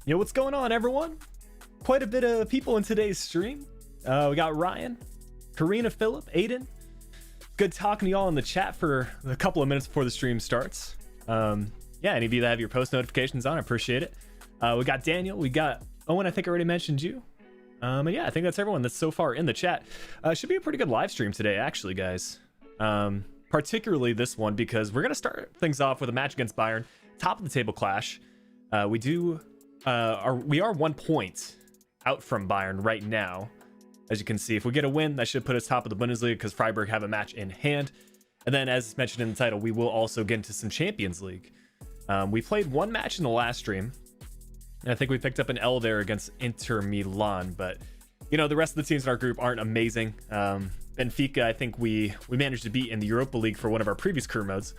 Yo, what's going on, everyone? Quite a bit of people in today's stream. We got Ryan, Karina, Phillip, Aiden. Good talking to y'all in the chat for a couple of minutes before the stream starts. Yeah, any of you that have your post notifications on, I appreciate it. We got Daniel, we got Owen, I think I already mentioned you. Yeah, I think that's everyone that's so far in the chat. Should be a pretty good live stream today, actually, guys. Particularly this one, because we're going to start things off with a match against Bayern. Top of the table clash. We are 1 point out from Bayern right now. As you can see, if we get a win, that should put us top of the Bundesliga because Freiburg have a match in hand. And then, as mentioned in the title, we will also get into some Champions League. We played one match in the last stream, and I think we picked up an L there against Inter Milan. But, you know, the rest of the teams in our group aren't amazing. Benfica, I think we managed to beat in the Europa League for one of our previous career modes.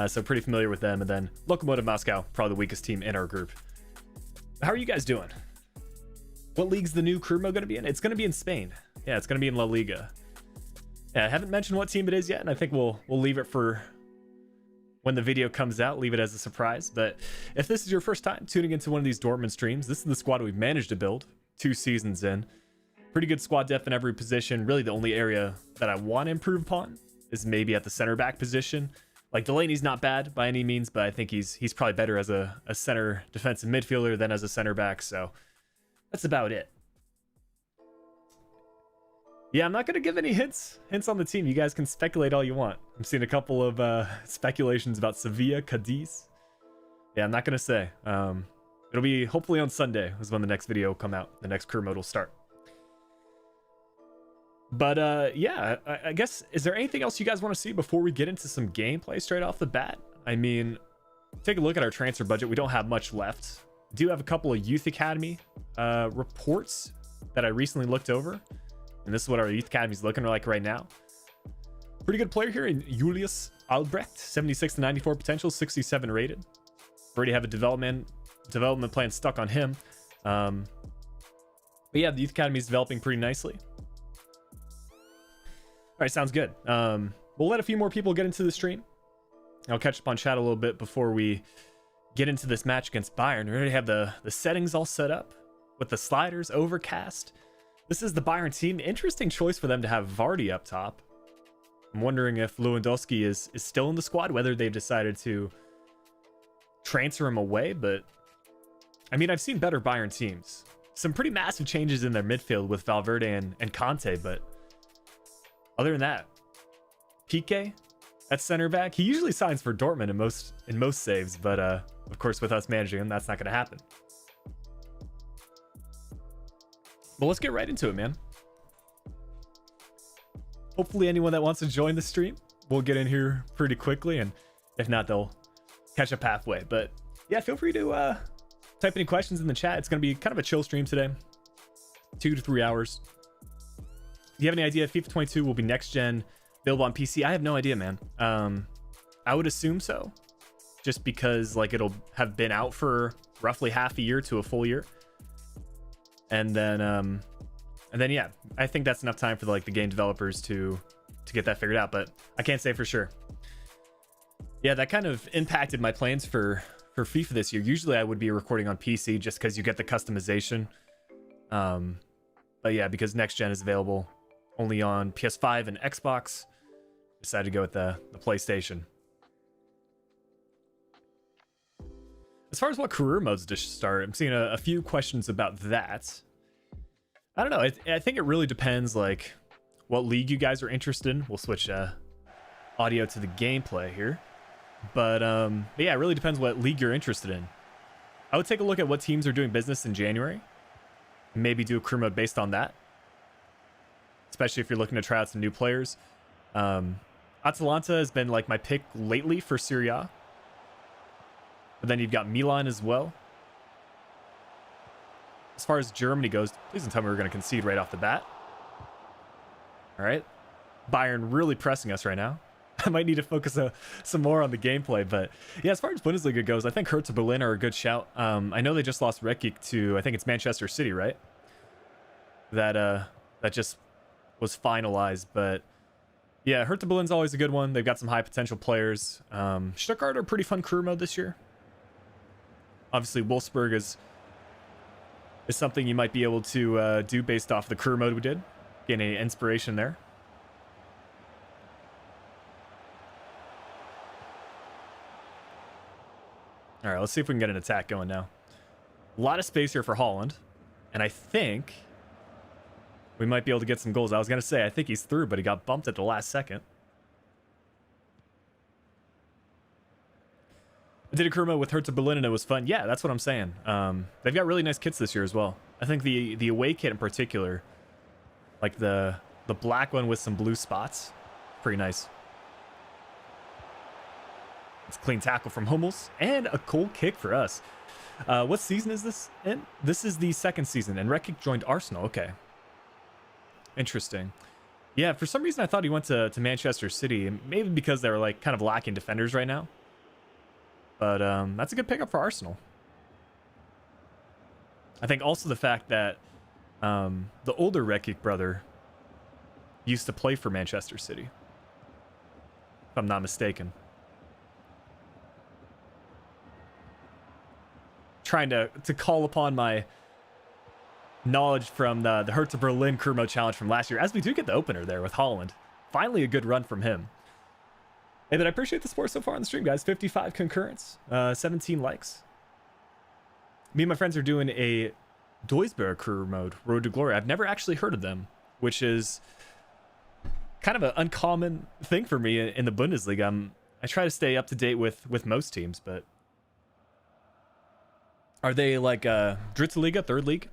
So pretty familiar with them. And then Lokomotiv Moscow, probably the weakest team in our group. How are you guys doing? What league's the new career mode going to be in? It's going to be in Spain. Yeah, it's going to be in La Liga. Yeah, I haven't mentioned what team it is yet, and I think we'll leave it for when the video comes out. Leave it as a surprise. But if this is your first time tuning into one of these Dortmund streams, this is the squad we've managed to build 2 seasons in. Pretty good squad depth in every position. Really, the only area that I want to improve upon is maybe at the center back position. Like, Delaney's not bad by any means, but I think he's probably better as a center defensive midfielder than as a center back. So that's about it. Yeah, I'm not going to give any hints on the team. You guys can speculate all you want. I'm seeing a couple of speculations about Sevilla, Cadiz. Yeah, I'm not going to say. It'll be hopefully on Sunday is when the next video will come out. The next career mode will start. But yeah, I guess, is there anything else you guys want to see before we get into some gameplay straight off the bat? I mean, take a look at our transfer budget. We don't have much left. Do have a couple of youth academy reports that I recently looked over, and this is what our youth academy is looking like right now. Pretty good player here in Julius Albrecht, 76 to 94 potential, 67 rated. Already have a development plan stuck on him. But yeah, the youth academy is developing pretty nicely. All right, sounds good. We'll let a few more people get into the stream. I'll catch up on chat a little bit before we get into this match against Bayern. We already have the settings all set up with the sliders, overcast. This is the Bayern team. Interesting choice for them to have Vardy up top. I'm wondering if Lewandowski is still in the squad, whether they've decided to transfer him away. But, I mean, I've seen better Bayern teams. Some pretty massive changes in their midfield with Valverde and Conte, but other than that, Piqué at center back. He usually signs for Dortmund in most saves, but of course with us managing him, that's not going to happen. But let's get right into it, man. Hopefully anyone that wants to join the stream will get in here pretty quickly, and if not, they'll catch up halfway. But yeah, feel free to type any questions in the chat. It's going to be kind of a chill stream today, 2 to 3 hours. Do you have any idea if FIFA 22 will be next gen, available on PC? I have no idea, man. I would assume so, just because like it'll have been out for roughly half a year to a full year, and then yeah, I think that's enough time for the game developers to get that figured out, but I can't say for sure. Yeah, that kind of impacted my plans for FIFA this year. Usually I would be recording on PC just because you get the customization, but yeah, because next gen is available only on PS5 and Xbox, decided to go with the PlayStation. As far as what career modes to start, I'm seeing a few questions about that. I don't know. I think it really depends, like, what league you guys are interested in. We'll switch audio to the gameplay here. But yeah, it really depends what league you're interested in. I would take a look at what teams are doing business in January. Maybe do a career mode based on that, especially if you're looking to try out some new players. Atalanta has been like my pick lately for Serie A. But then you've got Milan as well. As far as Germany goes, please don't tell me we're going to concede right off the bat. All right. Bayern really pressing us right now. I might need to focus some more on the gameplay. But yeah, as far as Bundesliga goes, I think Hertha Berlin are a good shout. I know they just lost Rekik to, I think it's Manchester City, right? That just was finalized. But yeah, Hertha Berlin's always a good one. They've got some high potential players. Stuttgart are pretty fun career mode this year. Obviously, Wolfsburg is is something you might be able to do based off the career mode we did. Gain a inspiration there. All right, let's see if we can get an attack going now. A lot of space here for Haaland, and I think we might be able to get some goals. I was going to say, I think he's through, but he got bumped at the last second. I did a career mode with Hertha Berlin, and it was fun. Yeah, that's what I'm saying. They've got really nice kits this year as well. I think the away kit in particular, like the black one with some blue spots, pretty nice. It's a clean tackle from Hummels and a cool kick for us. What season is this in? This is the second season, and Rekic joined Arsenal. Okay. Interesting. Yeah, for some reason I thought he went to Manchester City, maybe because they were like kind of lacking defenders right now. But that's a good pickup for Arsenal. I think also the fact that the older Rekic brother used to play for Manchester City, if I'm not mistaken. Trying to call upon my knowledge from the Hertha Berlin career mode challenge from last year, as we do get the opener there with Haaland. Finally a good run from him. Hey, but I appreciate the support so far on the stream, guys. 55 concurrents, 17 likes. Me and my friends are doing a Duisburg career mode, Road to Glory. I've never actually heard of them, which is kind of an uncommon thing for me in the Bundesliga. I try to stay up to date with most teams, but are they like Dritte Liga, third league?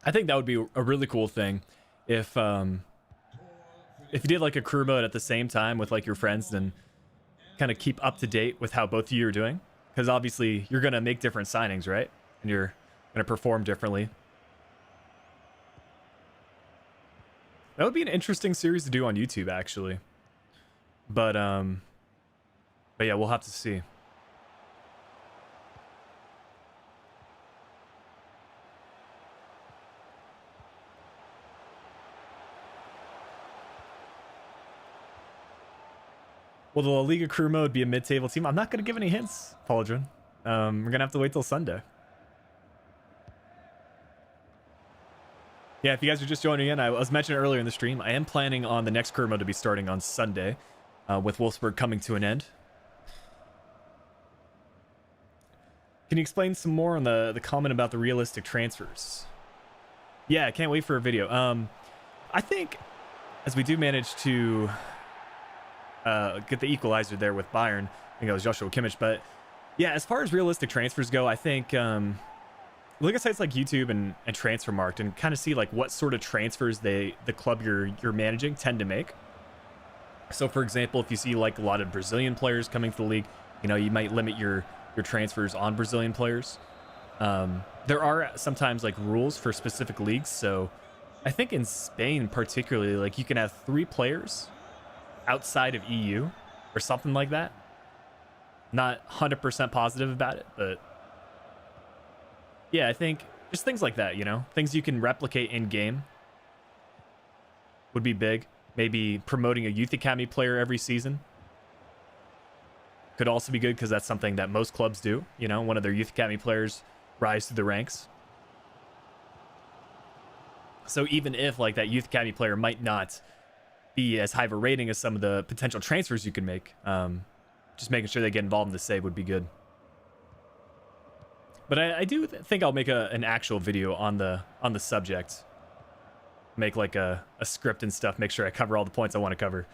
I think that would be a really cool thing if you did like a career mode at the same time with like your friends, and kind of keep up to date with how both of you are doing, because obviously you're gonna make different signings, right? And you're gonna perform differently. That would be an interesting series to do on YouTube, actually. But yeah, we'll have to see. Will the La Liga crew mode be a mid-table team? I'm not going to give any hints, Pauldron. We're going to have to wait till Sunday. Yeah, if you guys are just joining in, I was mentioning earlier in the stream, I am planning on the next career mode to be starting on Sunday, with Wolfsburg coming to an end. Can you explain some more on the comment about the realistic transfers? Yeah, I can't wait for a video. I think, as we do manage to get the equalizer there with Bayern, I think it was Joshua Kimmich, but yeah, as far as realistic transfers go, I think look at sites like YouTube and Transfermarkt and kind of see like what sort of transfers the club you're managing tend to make. So for example, if you see like a lot of Brazilian players coming to the league, you know, you might limit your transfers on Brazilian players. There are sometimes like rules for specific leagues, so I think in Spain particularly, like you can have 3 players outside of EU or something like that. Not 100% positive about it, but yeah, I think just things like that, you know, things you can replicate in game would be big. Maybe promoting a youth academy player every season could also be good, because that's something that most clubs do. You know, one of their youth academy players rise through the ranks. So even if like that youth academy player might not be as high of a rating as some of the potential transfers you can make, just making sure they get involved in the save would be good. But I do think I'll make an actual video on the subject. Make like a script and stuff, make sure I cover all the points I want to cover.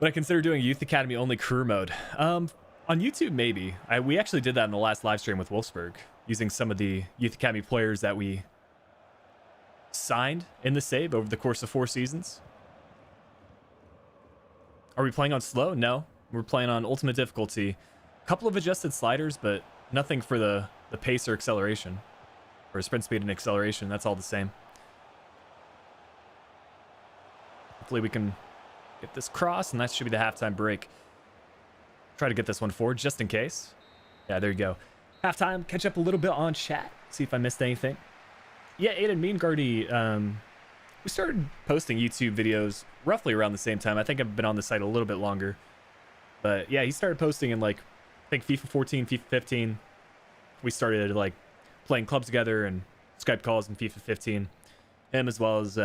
But I consider doing youth academy only career mode. On YouTube, maybe. We actually did that in the last live stream with Wolfsburg, using some of the youth academy players that we signed in the save over the course of 4 seasons. Are we playing on slow? No, we're playing on ultimate difficulty. A couple of adjusted sliders, but nothing for the pace or acceleration, or sprint speed and acceleration. That's all the same. Hopefully we can get this cross, and that should be the halftime break. Try to get this one forward just in case. Yeah, there you go. Halftime, catch up a little bit on chat, see if I missed anything. Yeah, Aiden Meangardy, we started posting YouTube videos roughly around the same time. I think I've been on the site a little bit longer. But yeah, he started posting in like, I think FIFA 14, FIFA 15. we started like playing clubs together and Skype calls in FIFA 15. Him as well as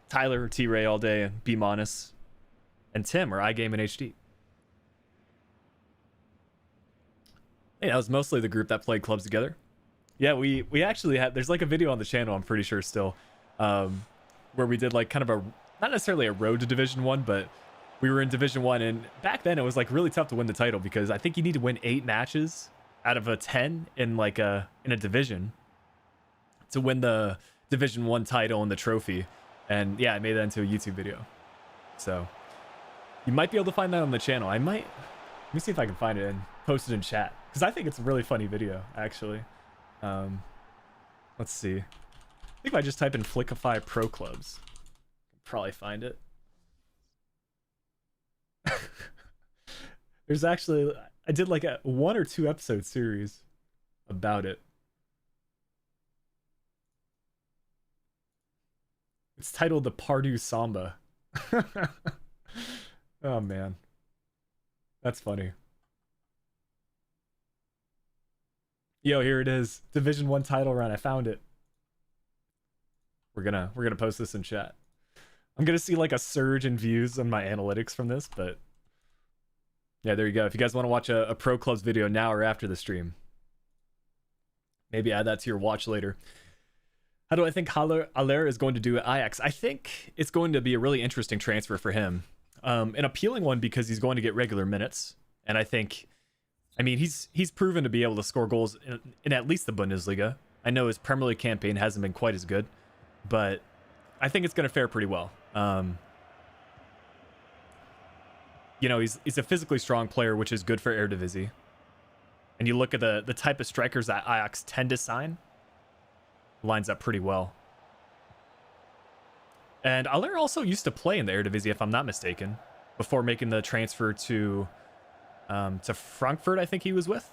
Tyler, T-Ray all day, and B Monis, and Tim or iGame and HD. Yeah, that was mostly the group that played clubs together. Yeah, we actually had, there's like a video on the channel, I'm pretty sure still, where we did like kind of a, not necessarily a road to Division 1, but we were in Division 1, and back then it was like really tough to win the title because I think you need to win 8 matches out of a 10 in like a division to win the Division 1 title and the trophy. And yeah, I made that into a YouTube video. So you might be able to find that on the channel. Let me see if I can find it and post it in chat, because I think it's a really funny video, actually. Let's see. I think if I just type in Flickiify Pro Clubs, I'll probably find it. There's actually, I did like a 1 or 2 episode series about it. It's titled The Pardew Samba. Oh man, that's funny. Yo, here it is. Division 1 title run. I found it. We're gonna post this in chat. I'm gonna see like a surge in views on my analytics from this, but yeah, there you go. If you guys want to watch a Pro Clubs video now or after the stream, maybe add that to your watch later. How do I think Haller is going to do at Ajax? I think it's going to be a really interesting transfer for him. An appealing one because he's going to get regular minutes. And I mean, he's proven to be able to score goals in at least the Bundesliga. I know his Premier League campaign hasn't been quite as good, but I think it's going to fare pretty well. You know, he's a physically strong player, which is good for Eredivisie. And you look at the type of strikers that Ajax tend to sign, lines up pretty well. And Aller also used to play in the Eredivisie, if I'm not mistaken, before making the transfer to Frankfurt, I think he was with.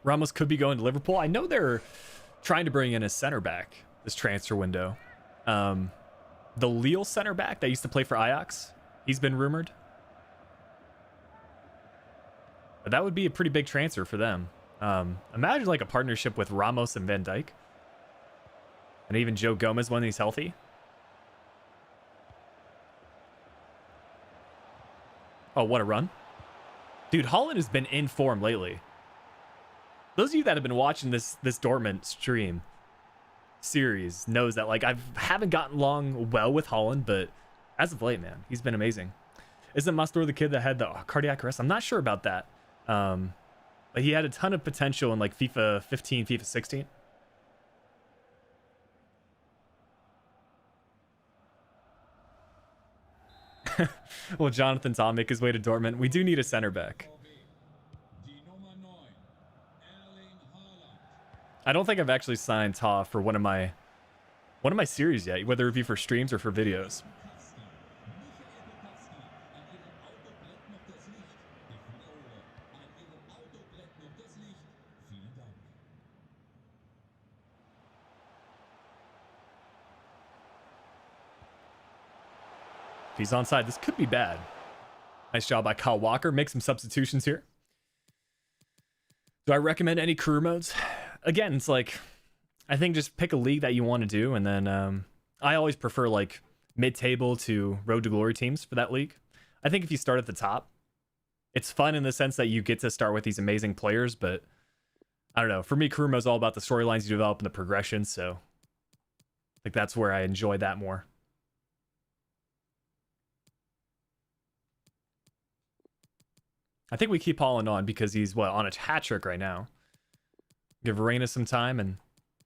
Ramos could be going to Liverpool. I know they're trying to bring in a center back this transfer window. The Lille center back that used to play for Ajax, he's been rumored. But that would be a pretty big transfer for them. Imagine like a partnership with Ramos and Van Dijk. And even Joe Gomez when he's healthy. Oh, what a run. Dude, Haaland has been in form lately. Those of you that have been watching this Dortmund stream series knows that like I haven't gotten along well with Haaland, but as of late, man, he's been amazing. Isn't Mastor the kid that had the cardiac arrest? I'm not sure about that. But he had a ton of potential in like FIFA 15, FIFA 16. Well, Jonathan's on make his way to Dortmund. We do need a center back. I don't think I've actually signed Ta for one of my series yet, whether it be for streams or for videos. If he's onside, this could be bad. Nice job by Kyle Walker. Make some substitutions here. Do I recommend any career modes? Again, it's like, I think just pick a league that you want to do, and then I always prefer like mid-table to road to glory teams for that league. I think if you start at the top, it's fun in the sense that you get to start with these amazing players, but I don't know. For me, career mode is all about the storylines you develop and the progression, so I think that's where I enjoy that more. I think we keep Haaland on because he's, on a hat trick right now. Give Varane some time and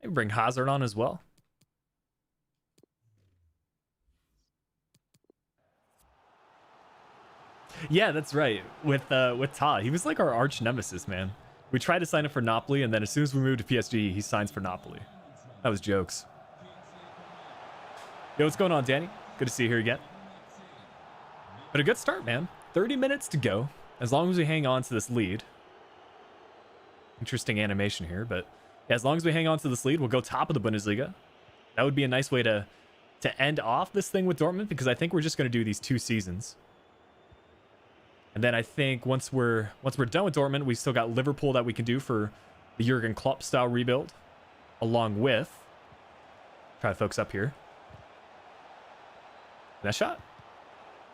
maybe bring Hazard on as well. Yeah, that's right. With Ta, he was like our arch nemesis, man. We tried to sign him for Napoli, and then as soon as we moved to PSG, he signs for Napoli. That was jokes. Yo, what's going on, Danny? Good to see you here again. But a good start, man. 30 minutes to go. As long as we hang on to this lead. Interesting animation here, but yeah, as long as we hang on to this lead, we'll go top of the Bundesliga. That would be a nice way to to end off this thing with Dortmund, because I think we're just going to do these 2 seasons. And then I think once we're done with Dortmund, we still got Liverpool that we can do for the Jürgen Klopp style rebuild, along with, try to focus up here. That shot?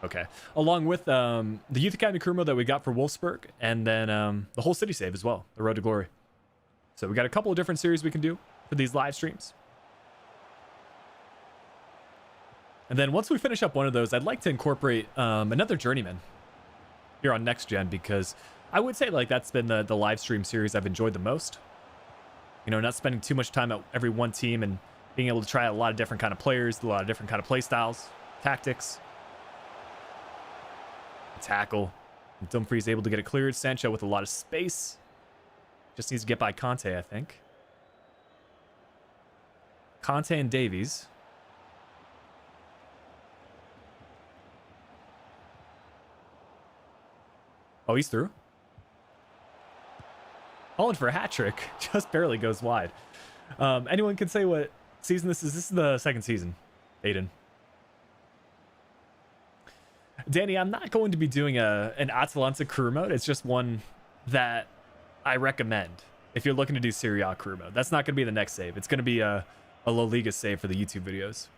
Okay. Along with the Youth Academy career mode that we got for Wolfsburg, and then the whole city save as well, the Road to Glory. So we got a couple of different series we can do for these live streams. And then once we finish up one of those, I'd like to incorporate another Journeyman here on Next Gen, because I would say like that's been the live stream series I've enjoyed the most. You know, not spending too much time at every one team and being able to try out a lot of different kind of players, a lot of different kind of play styles, tactics. Tackle. Dumfries able to get it cleared. Sancho with a lot of space. Just needs to get by Conte, I think. Conte and Davies. Oh, he's through. Holland for a hat trick. Just barely goes wide. Anyone can say what season this is? This is the 2nd season, Aiden. Danny, I'm not going to be doing an Atalanta career mode. It's just one that I recommend if you're looking to do Serie A career mode. That's not going to be the next save. It's going to be a La Liga save for the YouTube videos.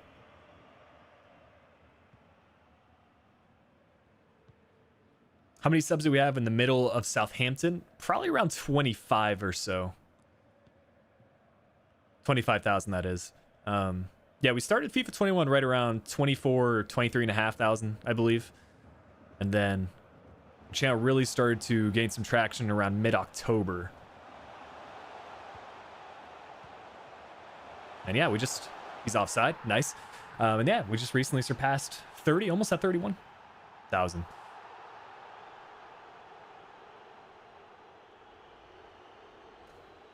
How many subs do we have in the middle of Southampton? Probably around 25 or so. 25,000, that is. Yeah, we started FIFA 21 right around 24 or 23,500, I believe. And then the channel really started to gain some traction around mid-October. And yeah, he's offside. Nice. And yeah, we just recently surpassed 30, almost at 31,000.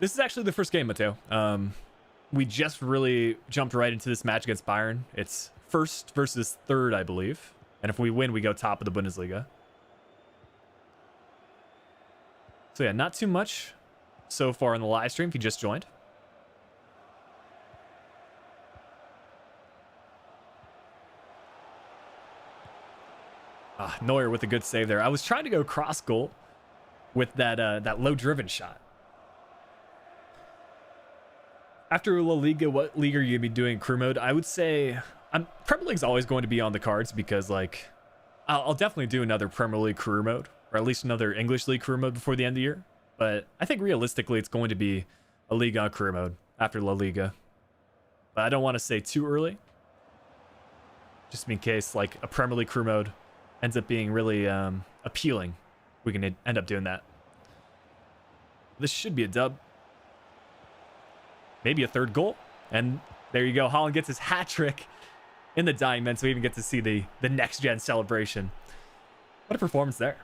This is actually the first game, Mateo. We just really jumped right into this match against Bayern. It's 1st versus 3rd, I believe. And if we win, we go top of the Bundesliga. So yeah, not too much so far in the live stream if you just joined. Neuer with a good save there. I was trying to go cross goal with that low driven shot. After La Liga, what league are you going to be doing crew mode? I would say Premier League's always going to be on the cards, because like I'll definitely do another Premier League career mode, or at least another English League career mode before the end of the year. But I think realistically it's going to be a Liga career mode after La Liga. But I don't want to say too early, just in case like a Premier League career mode ends up being really appealing. We can end up doing that. This should be a dub. Maybe a 3rd goal. And there you go. Holland gets his hat trick in the dying men, so we even get to see the next gen celebration. What a performance there.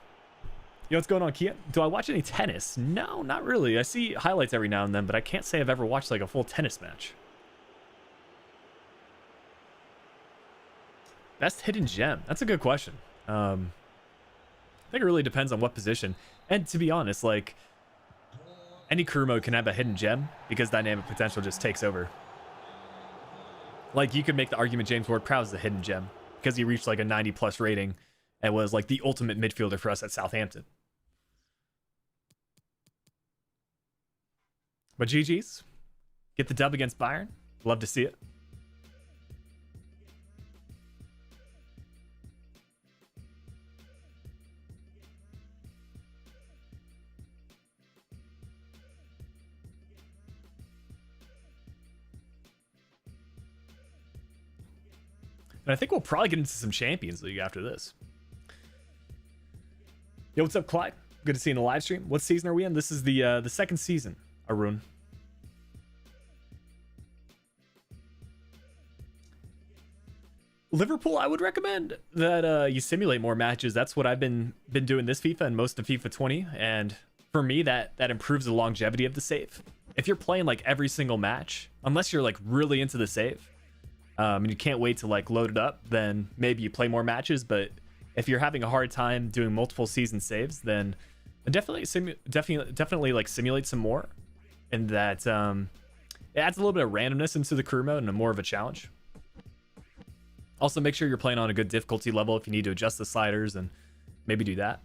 You know what's going on, Kia? Do I watch any tennis? No, not really. I see highlights every now and then, but I can't say I've ever watched like a full tennis match. Best hidden gem? That's a good question. I think it really depends on what position. And to be honest, like, any career mode can have a hidden gem, because dynamic potential just takes over. Like, you could make the argument James Ward-Prowse is a hidden gem, because he reached like a 90+ rating and was like the ultimate midfielder for us at Southampton. But GG's. Get the dub against Bayern. Love to see it. And I think we'll probably get into some Champions League after this. Yo, what's up, Clyde? Good to see you in the live stream. What season are we in? This is the 2nd season, Arun. Liverpool, I would recommend that you simulate more matches. That's what I've been doing this FIFA and most of FIFA 20. And for me, that improves the longevity of the save. If you're playing like every single match, unless you're like really into the save, and you can't wait to like load it up, then maybe you play more matches. But if you're having a hard time doing multiple season saves, then definitely like simulate some more, and that it adds a little bit of randomness into the career mode and more of a challenge. Also, make sure you're playing on a good difficulty level if you need to adjust the sliders, and maybe do that.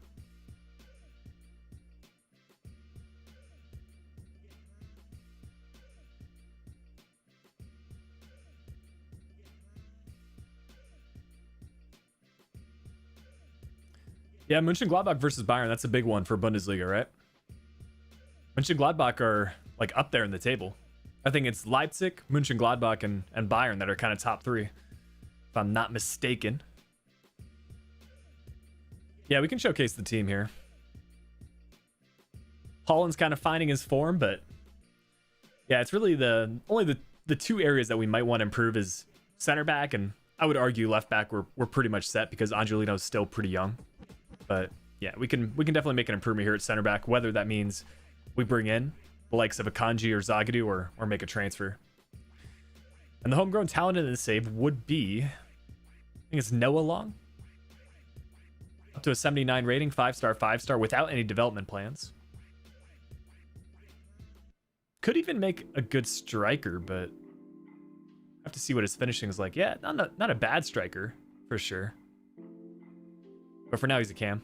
Yeah, Mönchengladbach versus Bayern, that's a big one for Bundesliga, right? Mönchengladbach are like up there in the table. I think it's Leipzig, Mönchengladbach, and Bayern that are kind of top three, if I'm not mistaken. Yeah, we can showcase the team here. Holland's kind of finding his form, but yeah, it's really only the two areas that we might want to improve is center back, and I would argue left back we're pretty much set because Angelino's still pretty young. But yeah, we can definitely make an improvement here at center back, whether that means we bring in the likes of Akanji or Zagadou or make a transfer. And the homegrown talent in this save would be, I think it's Noah Long. Up to a 79 rating, 5-star, 5-star without any development plans. Could even make a good striker, but I have to see what his finishing is like. Yeah, not a bad striker for sure. But for now, he's a cam.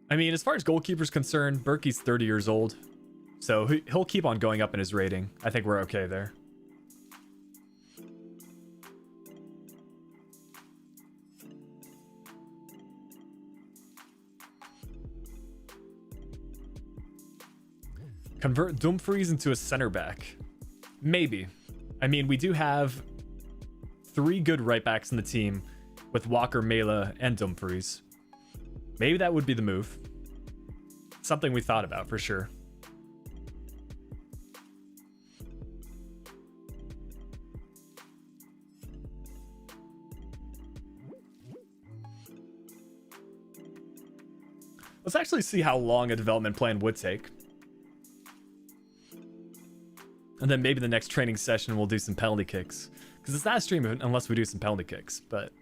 I mean, as far as goalkeeper's concerned, Berkey's 30 years old, so he'll keep on going up in his rating. I think we're okay there. Convert Dumfries into a center back. Maybe. I mean, we do have 3 good right backs in the team with Walker, Mela, and Dumfries. Maybe that would be the move. Something we thought about for sure. Let's actually see how long a development plan would take. And then maybe the next training session we'll do some penalty kicks. Because it's not a stream unless we do some penalty kicks. But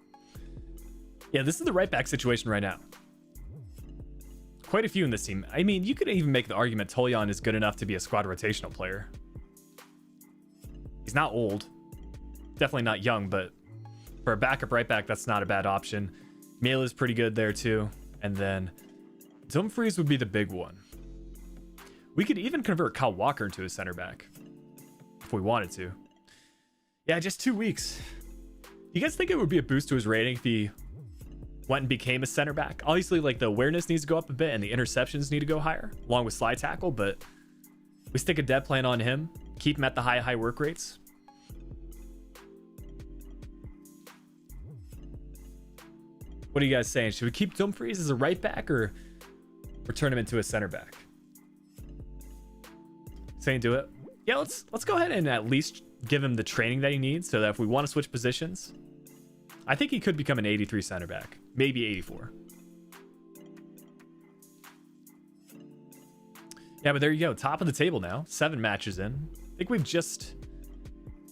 yeah, this is the right back situation right now. Quite a few in this team. I mean, you could even make the argument Toljan is good enough to be a squad rotational player. He's not old. Definitely not young, but for a backup right back, that's not a bad option. Mela is pretty good there too. And then Dumfries would be the big one. We could even convert Kyle Walker into a center back if we wanted to. Yeah, just 2 weeks. You guys think it would be a boost to his rating if he went and became a center back? Obviously, like, the awareness needs to go up a bit and the interceptions need to go higher, along with slide tackle, but we stick a dev plan on him, keep him at the high work rates. What are you guys saying? Should we keep Dumfries as a right back or turn him into a center back? Saying do it. Yeah, let's go ahead and at least give him the training that he needs so that if we want to switch positions, I think he could become an 83 center back, maybe 84. Yeah, but there you go. Top of the table now. 7 matches in. I think we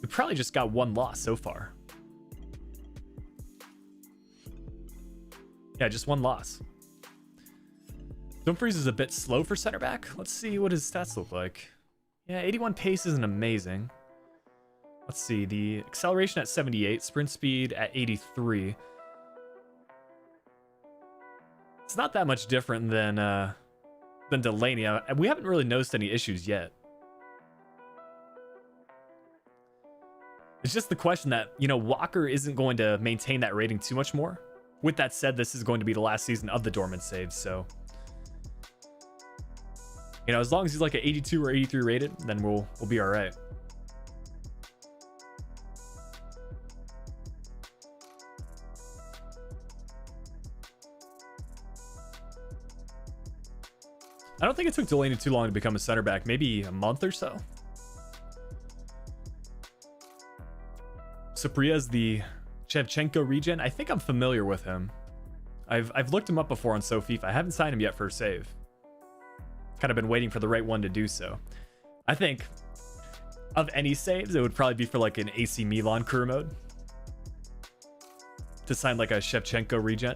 probably just got 1 loss so far. Yeah, just 1 loss. Dumfries is a bit slow for center back. Let's see what his stats look like. Yeah, 81 pace isn't amazing. Let's see, the acceleration at 78, sprint speed at 83. It's not that much different than Delaney. We haven't really noticed any issues yet. It's just the question that, you know, Walker isn't going to maintain that rating too much more. With that said, this is going to be the last season of the Dortmund saves, so you know, as long as he's like an 82 or 83 rated, then we'll be all right. I don't think it took Delaney too long to become a center back, maybe a month or so. Supriya's the Shevchenko regen. I think I'm familiar with him. I've looked him up before on FIFA. I haven't signed him yet for a save. Kind of been waiting for the right one to do so. I think of any saves, it would probably be for like an AC Milan career mode to sign like a Shevchenko regen.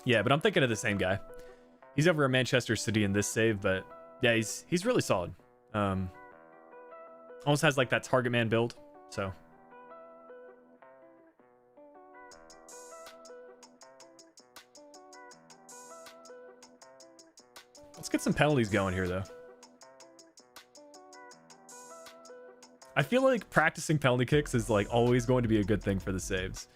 Yeah, but I'm thinking of the same guy. He's over at Manchester City in this save, but yeah, he's really solid. Almost has like that target man build. So let's get some penalties going here, though. I feel like practicing penalty kicks is like always going to be a good thing for the saves.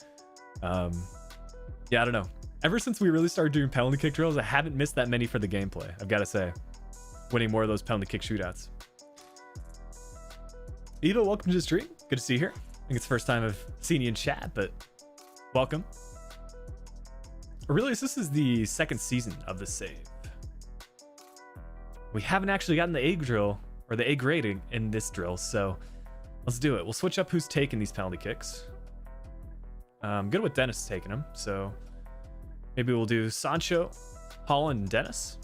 Yeah, I don't know. Ever since we really started doing penalty kick drills, I haven't missed that many for the gameplay, I've got to say. Winning more of those penalty kick shootouts. Eva, welcome to the stream. Good to see you here. I think it's the first time I've seen you in chat, but welcome. Aurelius, this is the second season of the save. We haven't actually gotten the A drill or the A grading in this drill, so let's do it. We'll switch up who's taking these penalty kicks. I'm good with Dennis taking them, so maybe we'll do Sancho, Holland, and Dennis.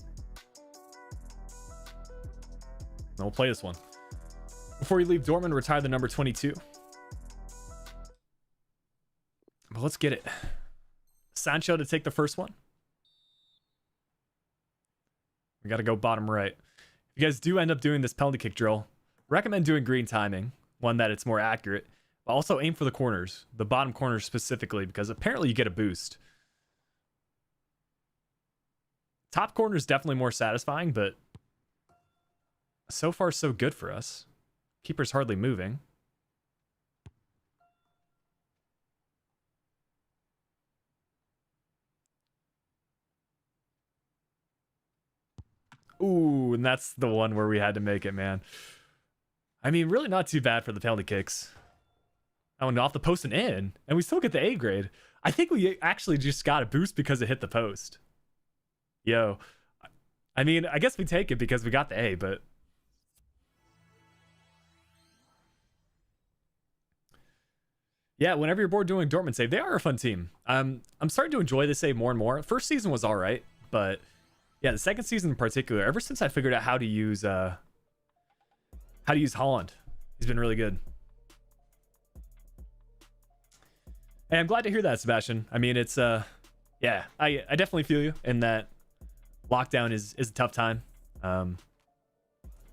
And we'll play this one. Before you leave Dortmund, retire the number 22. But let's get it. Sancho to take the first one. We got to go bottom right. If you guys do end up doing this penalty kick drill, recommend doing green timing, one that it's more accurate, but also aim for the corners, the bottom corners specifically, because apparently you get a boost. Top corner is definitely more satisfying, but so far so good for us. Keeper's hardly moving. Ooh, and that's the one where we had to make it, man. I mean, really not too bad for the penalty kicks. Oh, and off the post and in, and we still get the A grade. I think we actually just got a boost because it hit the post. Yo, I mean, I guess we take it because we got the A, but yeah, whenever you're bored doing Dortmund save, they are a fun team. I'm starting to enjoy the save more and more. First season was all right, but yeah, the second season in particular, ever since I figured out how to use Holland, he's been really good. And I'm glad to hear that, Sebastian. I mean, it's yeah, I definitely feel you in that lockdown is a tough time. But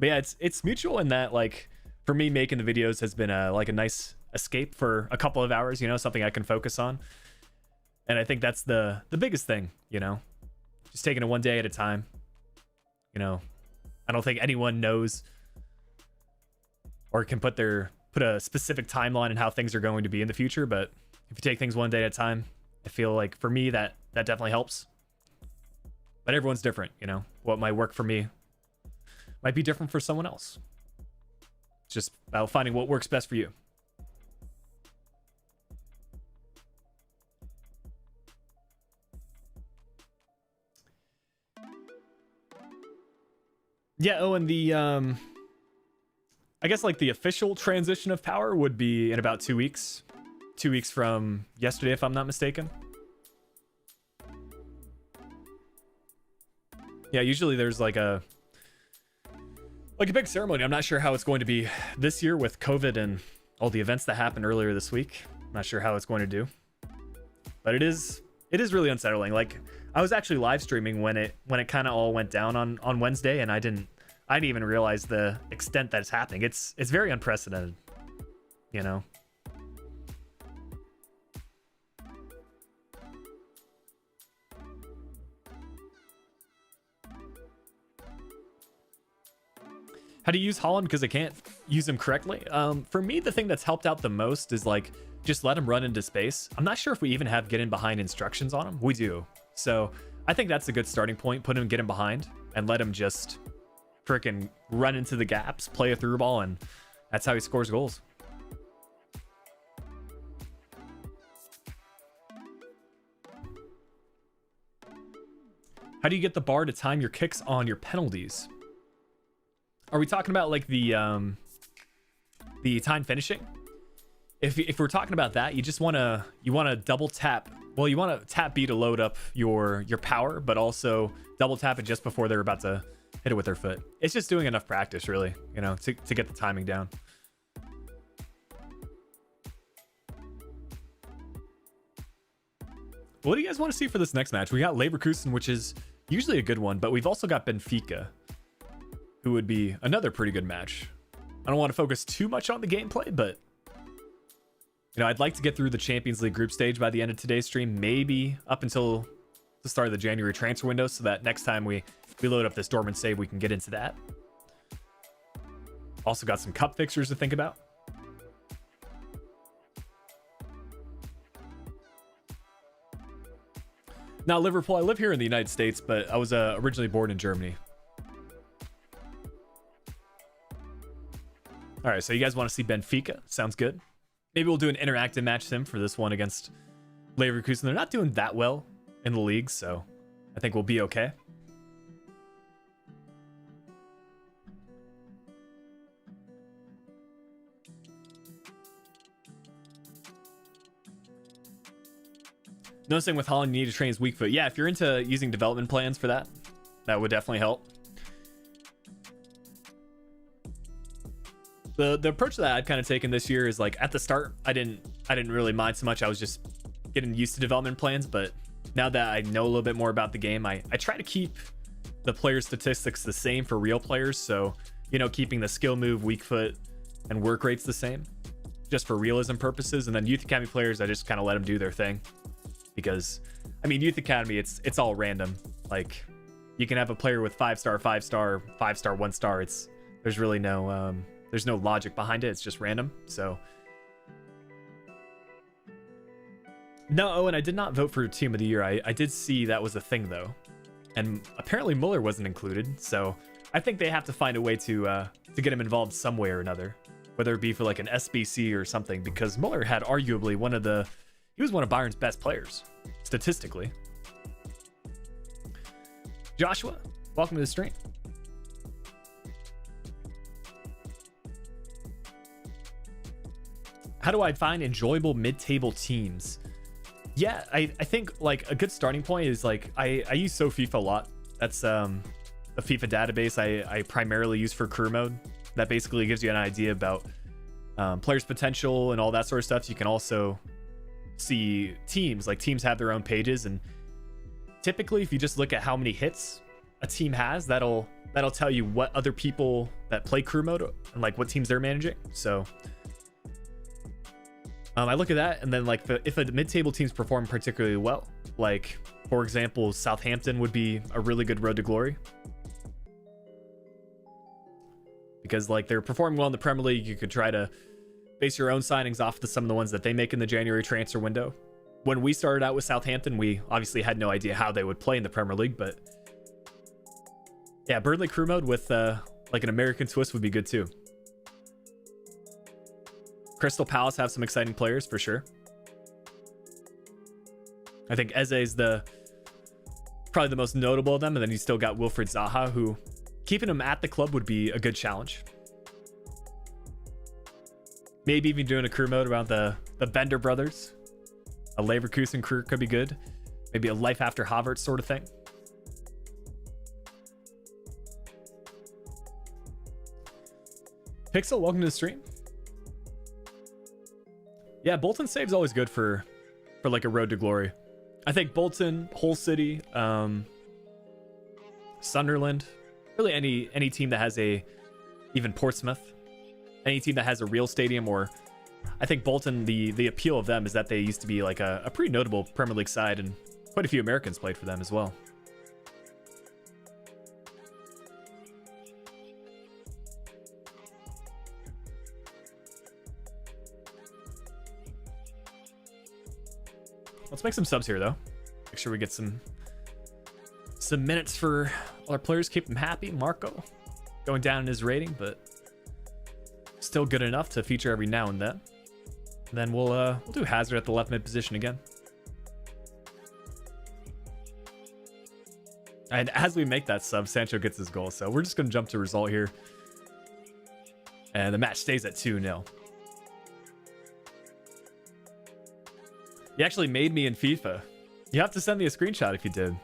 yeah, it's mutual in that, like, for me, making the videos has been like a nice escape for a couple of hours, you know, something I can focus on. And I think that's the biggest thing, you know, just taking it one day at a time. You know, I don't think anyone knows or can put a specific timeline in how things are going to be in the future, but if you take things one day at a time, I feel like for me that definitely helps. But everyone's different, you know. What might work for me might be different for someone else. It's just about finding what works best for you. Yeah, oh, and the I guess like the official transition of power would be in about 2 weeks. 2 weeks from yesterday, if I'm not mistaken. Yeah, usually there's like a big ceremony. I'm not sure how it's going to be this year with COVID and all the events that happened earlier this week. I'm not sure how it's going to do. But it is really unsettling. Like, I was actually live streaming when it kind of all went down on Wednesday, and I didn't even realize the extent that it's happening. It's very unprecedented, you know. How to use Holland because I can't use him correctly. For me, the thing that's helped out the most is like just let him run into space. I'm not sure if we even have get in behind instructions on him. We do. So I think that's a good starting point. Put him, get him behind, and let him just freaking run into the gaps, play a through ball, and that's how he scores goals. How do you get the bar to time your kicks on your penalties? Are we talking about like the time finishing? If we're talking about that, you want to double tap. Well, you want to tap B to load up your power, but also double tap it just before they're about to hit it with their foot. It's just doing enough practice, really, you know, to get the timing down. What do you guys want to see for this next match? We got Leverkusen, which is usually a good one, but we've also got Benfica, who would be another pretty good match. I don't want to focus too much on the gameplay, but I'd like to get through the Champions League group stage by the end of today's stream, maybe up until the start of the January transfer window, so that next time we load up this Dortmund save, we can get into that. Also got some cup fixtures to think about. Now, Liverpool, I live here in the United States, but I was originally born in Germany. All right, so you guys want to see Benfica? Sounds good. Maybe we'll do an interactive match sim for this one against Leverkusen. They're not doing that well in the league, so I think we'll be okay. Noticing with Holland, you need to train his weak foot. Yeah, if you're into using development plans for that, that would definitely help. The approach that I've kind of taken this year is like at the start, I didn't really mind so much. I was just getting used to development plans, but now that I know a little bit more about the game, I try to keep the player statistics the same for real players. So, keeping the skill move, weak foot, and work rates the same, just for realism purposes. And then Youth Academy players, I just kind of let them do their thing. Because, Youth Academy, it's all random. Like, you can have a player with 5-star, 5-star, 5-star, 1-star. There's really no there's no logic behind it. It's just random. So, no, Owen, I did not vote for Team of the Year. I did see that was a thing though, and apparently Muller wasn't included. So I think they have to find a way to get him involved some way or another, whether it be for like an SBC or something, because Muller had arguably he was one of Bayern's best players, statistically. Joshua, welcome to the stream. How do I find enjoyable mid-table teams? Yeah, I think like a good starting point is like, I use FIFA a lot. That's a FIFA database I primarily use for career mode. That basically gives you an idea about players' potential and all that sort of stuff. You can also see teams have their own pages, and typically if you just look at how many hits a team has, that'll tell you what other people that play crew mode and like what teams they're managing. So I look at that, and then like if a mid-table team's perform particularly well, like for example Southampton would be a really good road to glory, because like they're performing well in the Premier League. You could try to base your own signings off of some of the ones that they make in the January transfer window. When we started out with Southampton, we obviously had no idea how they would play in the Premier League, but yeah, Burnley crew mode with like an American twist would be good too. Crystal Palace have some exciting players for sure. I think Eze's probably the most notable of them, and then you still got Wilfried Zaha, who keeping him at the club would be a good challenge. Maybe even doing a crew mode around the Bender brothers. A Leverkusen crew could be good. Maybe a life after Havertz sort of thing. Pixel, welcome to the stream. Yeah, Bolton save's always good for like a road to glory. I think Bolton, Hull City, Sunderland, really any team that has even Portsmouth, any team that has a real stadium, or I think Bolton, the appeal of them is that they used to be like a pretty notable Premier League side, and quite a few Americans played for them as well. Let's make some subs here though. Make sure we get some minutes for all our players, keep them happy. Marco going down in his rating, but still good enough to feature every now and then. And then we'll do Hazard at the left mid position again. And as we make that sub, Sancho gets his goal. So we're just going to jump to result here. And the match stays at 2-0. You actually made me in FIFA. You have to send me a screenshot if you did.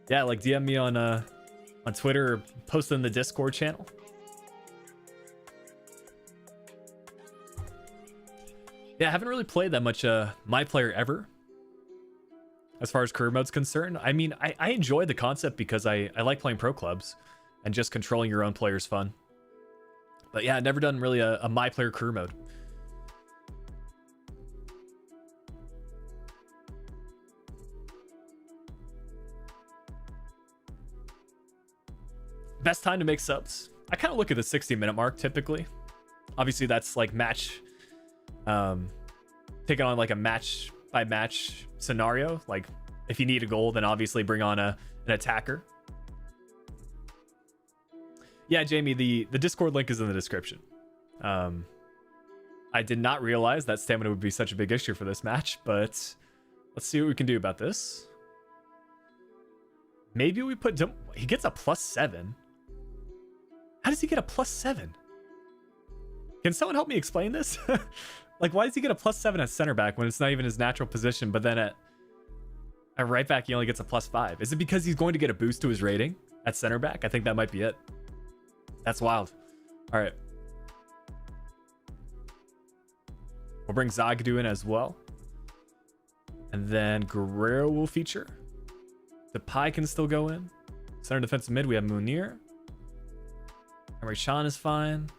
Yeah, like DM me on Twitter or post it in the Discord channel. Yeah, I haven't really played that much My Player ever, as far as career mode's concerned. I mean, I enjoy the concept because I like playing pro clubs, and just controlling your own player's fun. But yeah, never done really a my player career mode. Best time to make subs? I kind of look at the 60-minute mark typically. Obviously, that's like match, taking on like a match by match scenario. Like if you need a goal, then obviously bring on an attacker. Yeah, Jamie, the Discord link is in the description. I did not realize that stamina would be such a big issue for this match, but let's see what we can do about this. Maybe we put... He gets a +7. How does he get a +7? Can someone help me explain this? Like, why does he get a +7 at center back when it's not even his natural position, but then at right back he only gets a +5? Is it because he's going to get a boost to his rating at center back? I think that might be it. That's wild. All right. We'll bring Zagadou in as well. And then Guerrero will feature. Depay can still go in. Center defensive mid, we have Munir. Emre Can is fine.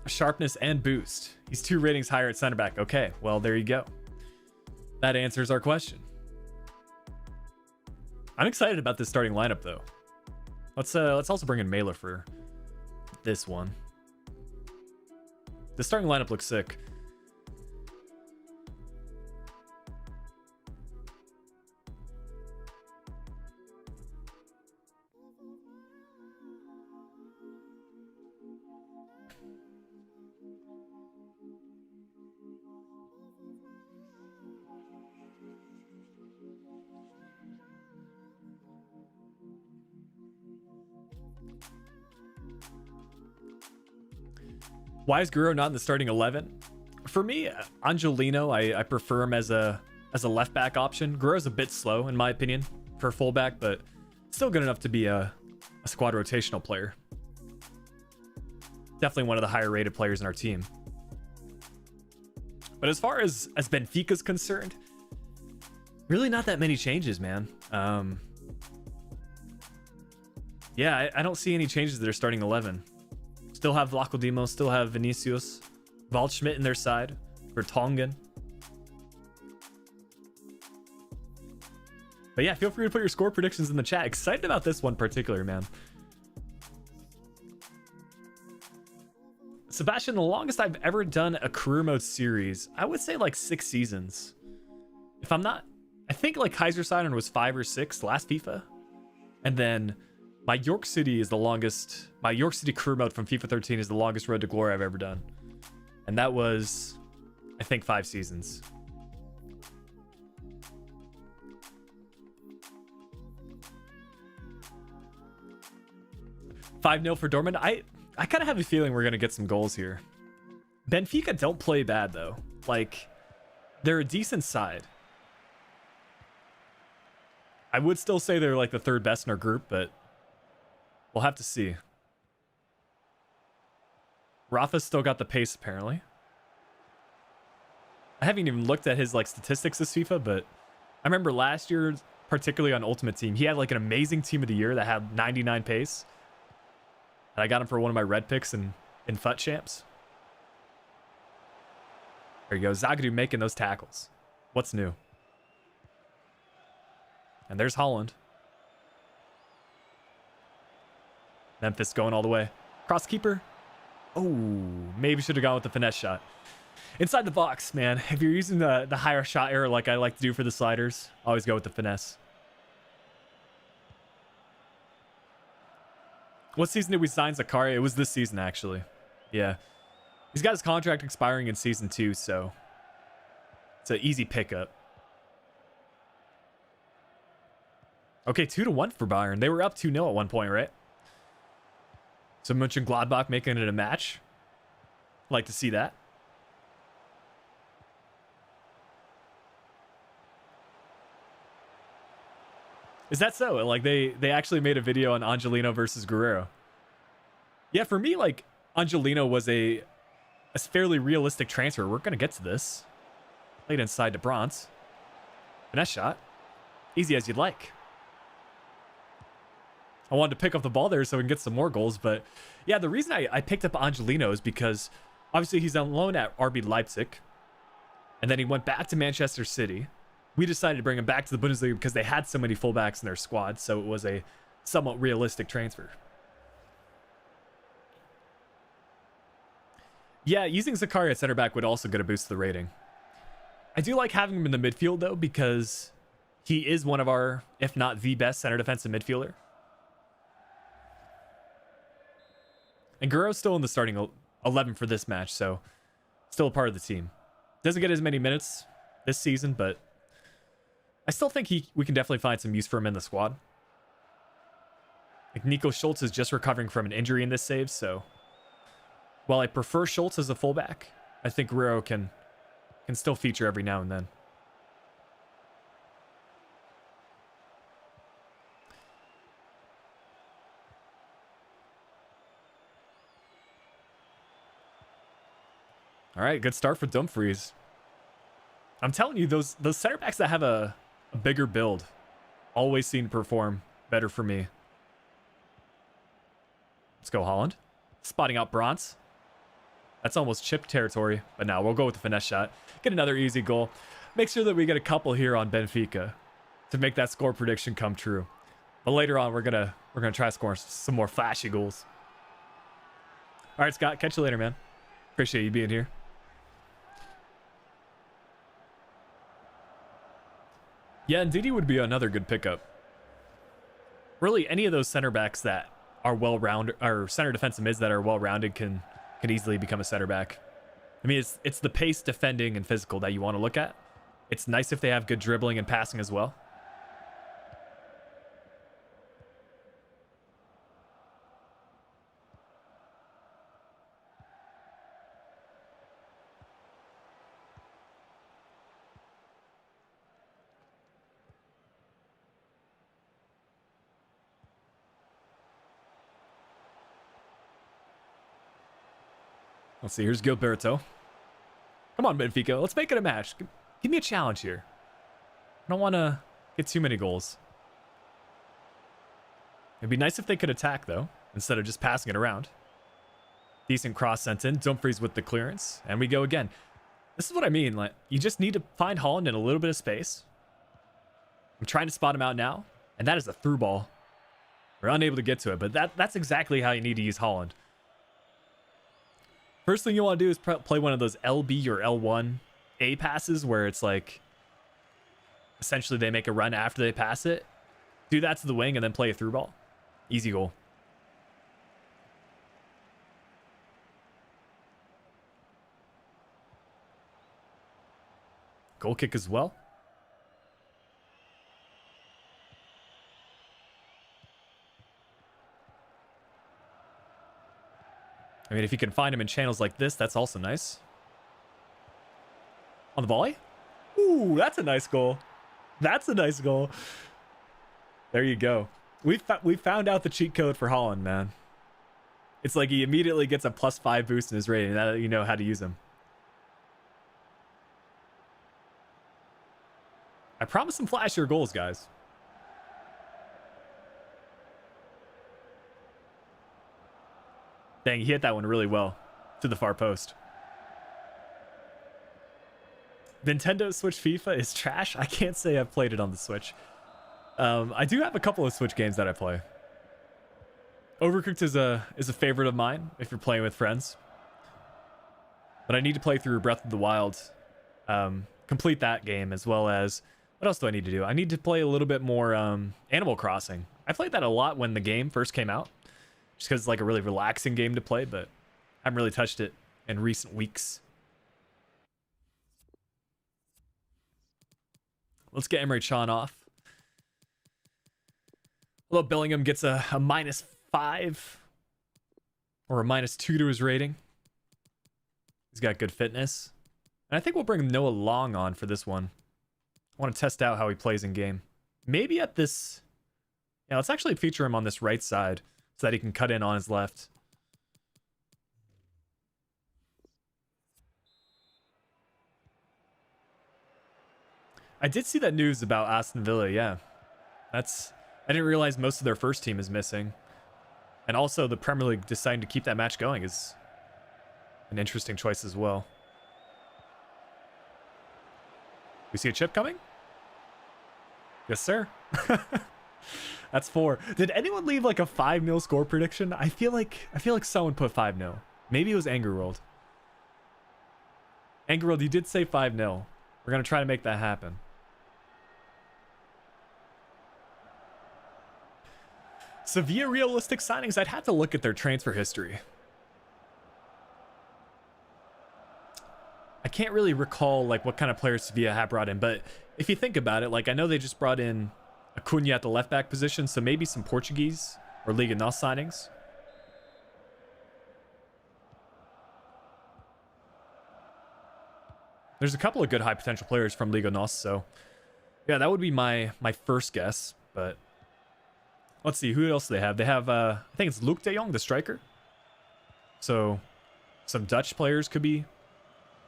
Sharpness and boost. He's 2 ratings higher at center back. Okay, well, there you go. That answers our question. I'm excited about this starting lineup though. Let's also bring in Mailer for this one. The starting lineup looks sick. Why is Guerrero not in the starting 11? For me, Angelino, I prefer him as a left back option. Guerrero's a bit slow in my opinion for fullback, but still good enough to be a squad rotational player. Definitely one of the higher rated players in our team. But as far as Benfica's concerned, really not that many changes, man. Yeah, I don't see any changes to their starting 11. Still have Vlaco Dimo, still have Vinicius, Waldschmidt in their side, Vertonghen. But yeah, feel free to put your score predictions in the chat. Excited about this one particular, man. Sebastian, the longest I've ever done a career mode series, I would say like 6 seasons. If I'm not, I think like Kaiserslautern was 5 or 6 last FIFA. And then my York City is the longest. My York City career mode from FIFA 13 is the longest road to glory I've ever done. And that was, I think, 5 seasons. $5-0 for Dortmund. I kind of have a feeling we're going to get some goals here. Benfica don't play bad, though. Like, they're a decent side. I would still say they're like the 3rd best in our group, but we'll have to see. Rafa's still got the pace, apparently. I haven't even looked at his like statistics this FIFA, but I remember last year, particularly on Ultimate Team, he had like an amazing team of the year that had 99 pace. And I got him for one of my red picks in FUT Champs. There you go. Zagadou making those tackles. What's new? And there's Holland. Memphis going all the way. Cross keeper. Oh, maybe should have gone with the finesse shot. Inside the box, man. If you're using the higher shot error like I like to do for the sliders, always go with the finesse. What season did we sign Zakaria? It was this season, actually. Yeah. He's got his contract expiring in season 2, so it's an easy pickup. Okay, 2-1 for Bayern. They were up 2-0 at one point, right? So Mönchengladbach making it a match. Like to see that. Is that so? Like they actually made a video on Angelino versus Guerrero. Yeah, for me, like, Angelino was a fairly realistic transfer. We're going to get to this. Played inside to Bronze. Finesse shot. Easy as you'd like. I wanted to pick up the ball there so we can get some more goals. But yeah, the reason I picked up Angelino is because obviously he's on loan at RB Leipzig. And then he went back to Manchester City. We decided to bring him back to the Bundesliga because they had so many fullbacks in their squad. So it was a somewhat realistic transfer. Yeah, using Zakaria at center back would also get a boost to the rating. I do like having him in the midfield, though, because he is one of our, if not the best, center defensive midfielder. And Guerrero's still in the starting 11 for this match, so still a part of the team. Doesn't get as many minutes this season, but I still think we can definitely find some use for him in the squad. Like Nico Schultz is just recovering from an injury in this save, so while I prefer Schultz as a fullback, I think Guerrero can still feature every now and then. All right, good start for Dumfries. I'm telling you, those center backs that have a bigger build always seem to perform better for me. Let's go Holland. Spotting out Bronze. That's almost chip territory, but now we'll go with the finesse shot. Get another easy goal. Make sure that we get a couple here on Benfica to make that score prediction come true. But later on, we're gonna try scoring some more flashy goals. All right, Scott, catch you later, man. Appreciate you being here. Yeah, and Didi would be another good pickup. Really, any of those center backs that are well-rounded, or center defensive mids that are well-rounded can easily become a center back. I mean, it's the pace, defending, and physical that you want to look at. It's nice if they have good dribbling and passing as well. Let's see, here's Gilberto. Come on, Benfica, let's make it a match. Give me a challenge here. I don't want to get too many goals. It'd be nice if they could attack, though, instead of just passing it around. Decent cross sent in. Dumfries with the clearance. And we go again. This is what I mean. Like, you just need to find Holland in a little bit of space. I'm trying to spot him out now. And that is a through ball. We're unable to get to it, but that's exactly how you need to use Holland. First thing you want to do is play one of those LB or L1 A passes where it's like essentially they make a run after they pass it. Do that to the wing and then play a through ball. Easy goal. Goal kick as well. I mean, if you can find him in channels like this, that's also nice. On the volley? Ooh, that's a nice goal. That's a nice goal. There you go. We found out the cheat code for Holland, man. It's like he immediately gets a +5 boost in his rating. Now that you know how to use him. I promise some flashier goals, guys. Dang, he hit that one really well to the far post. Nintendo Switch FIFA is trash. I can't say I've played it on the Switch. I do have a couple of Switch games that I play. Overcooked is a favorite of mine if you're playing with friends. But I need to play through Breath of the Wild, complete that game, as well as what else do I need to do? I need to play a little bit more Animal Crossing. I played that a lot when the game first came out. Just because it's like a really relaxing game to play, but I haven't really touched it in recent weeks. Let's get Emre Can off. Although Bellingham gets a -5 or a -2 to his rating. He's got good fitness. And I think we'll bring Noah Long on for this one. I want to test out how he plays in game. Maybe at this... Yeah, let's actually feature him on this right side, so that he can cut in on his left. I did see that news about Aston Villa. Yeah, that's. I didn't realize most of their first team is missing, and also the Premier League deciding to keep that match going is an interesting choice as well. We see a chip coming. Yes, sir. That's 4. Did anyone leave like a 5-0 score prediction? I feel like someone put 5-0. Maybe it was Anger World. Anger World, you did say 5-0. We're gonna try to make that happen. Sevilla realistic signings. I'd have to look at their transfer history. I can't really recall like what kind of players Sevilla have brought in, but if you think about it, like I know they just brought in Acuna at the left back position, so maybe some Portuguese or Liga NOS signings. There's a couple of good high potential players from Liga NOS, so yeah, that would be my first guess. But let's see, who else do they have? They have I think it's Luke de Jong, the striker. So some Dutch players could be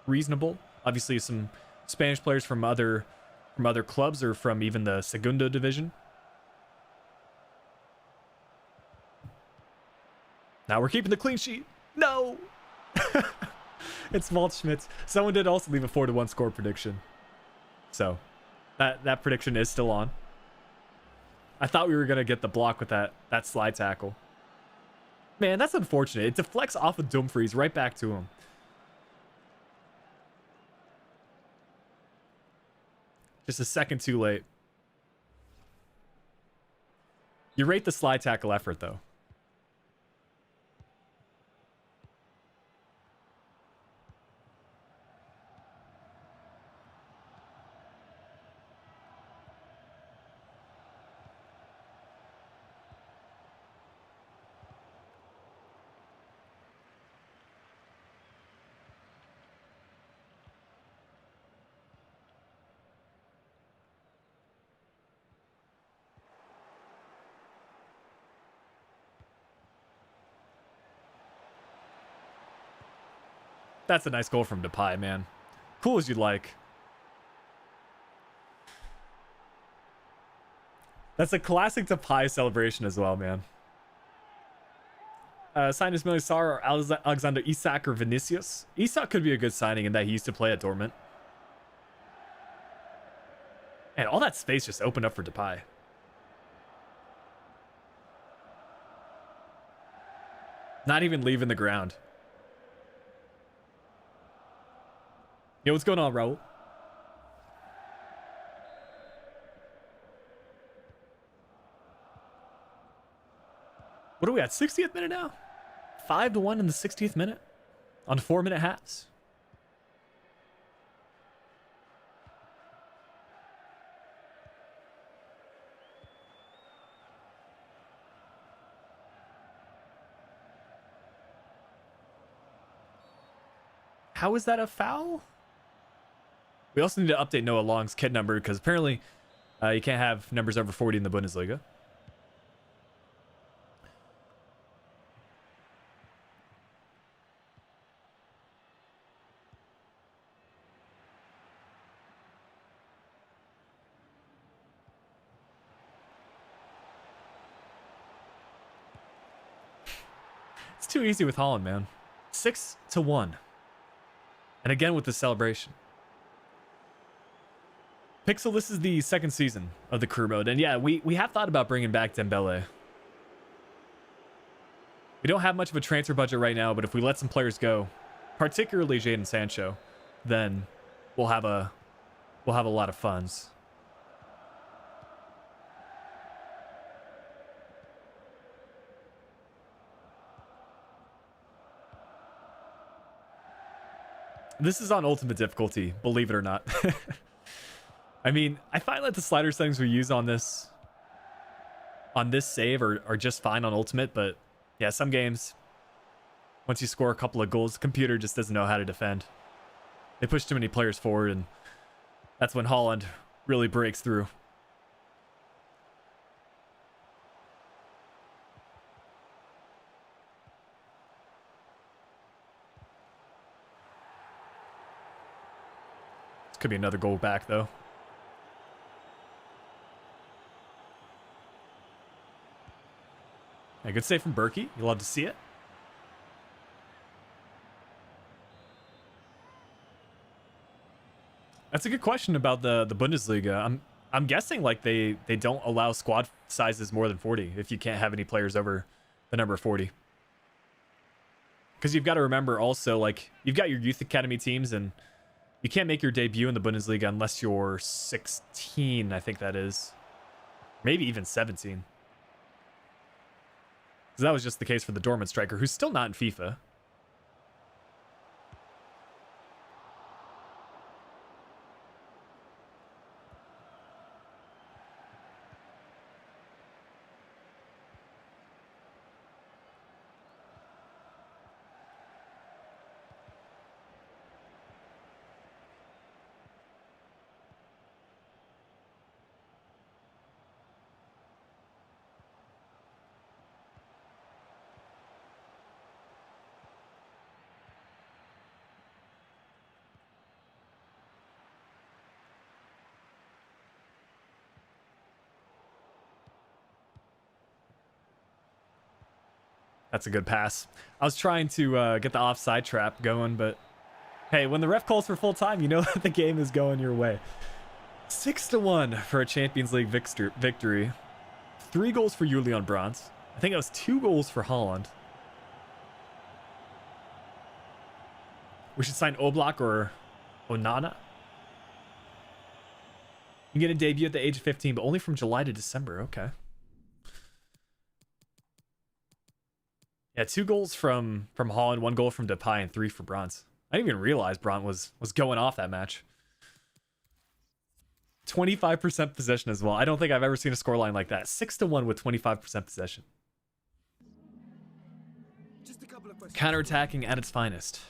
reasonable. Obviously some Spanish players from other clubs or from even the Segunda division. Now we're keeping the clean sheet. No. It's Waldschmidt. Someone did also leave a 4-1 score prediction, so that prediction is still on. I thought we were gonna get the block with that slide tackle. Man, that's unfortunate. It deflects off of Dumfries right back to him. Just a second too late. You rate the slide tackle effort, though. That's a nice goal from Depay, man. Cool as you'd like. That's a classic Depay celebration as well, man. Sign Millie Sar or Alexander Isak or Vinicius. Isak could be a good signing in that he used to play at Dortmund. And all that space just opened up for Depay. Not even leaving the ground. Yo, what's going on, Raul? What are we at? 60th minute now? 5-1 in the 60th minute on 4-minute halves. How is that a foul? We also need to update Noah Long's kit number because apparently you can't have numbers over 40 in the Bundesliga. It's too easy with Holland, man. 6-1. And again with the celebration. Pixel, this is the second season of the career mode. And yeah, we have thought about bringing back Dembele. We don't have much of a transfer budget right now, but if we let some players go, particularly Jadon Sancho, then we'll have a lot of funds. This is on ultimate difficulty, believe it or not. I mean, I find that the slider settings we use on this save are just fine on ultimate, but yeah, some games, once you score a couple of goals, the computer just doesn't know how to defend. They push too many players forward, and that's when Holland really breaks through. This could be another goal back, though. Yeah, good save from Berkey. You love to see it. That's a good question about the Bundesliga. I'm guessing like they don't allow squad sizes more than 40 if you can't have any players over the number 40. Because you've got to remember also, like, you've got your youth academy teams, and you can't make your debut in the Bundesliga unless you're 16, I think that is. Maybe even 17. Because that was just the case for the Dortmund striker, who's still not in FIFA. That's a good pass. I was trying to get the offside trap going, but hey, when the ref calls for full time, you know that the game is going your way. 6-1 for a Champions League victory. 3 goals for Julian Brandt. I think it was 2 goals for Holland. We should sign Oblak or Onana. You get a debut at the age of 15, but only from July to December. Okay. Yeah, 2 goals from Holland, 1 goal from Depay, and 3 for Brandt. I didn't even realize Brandt was going off that match. 25% possession as well. I don't think I've ever seen a scoreline like that. 6-1 with 25% possession. Counterattacking at its finest.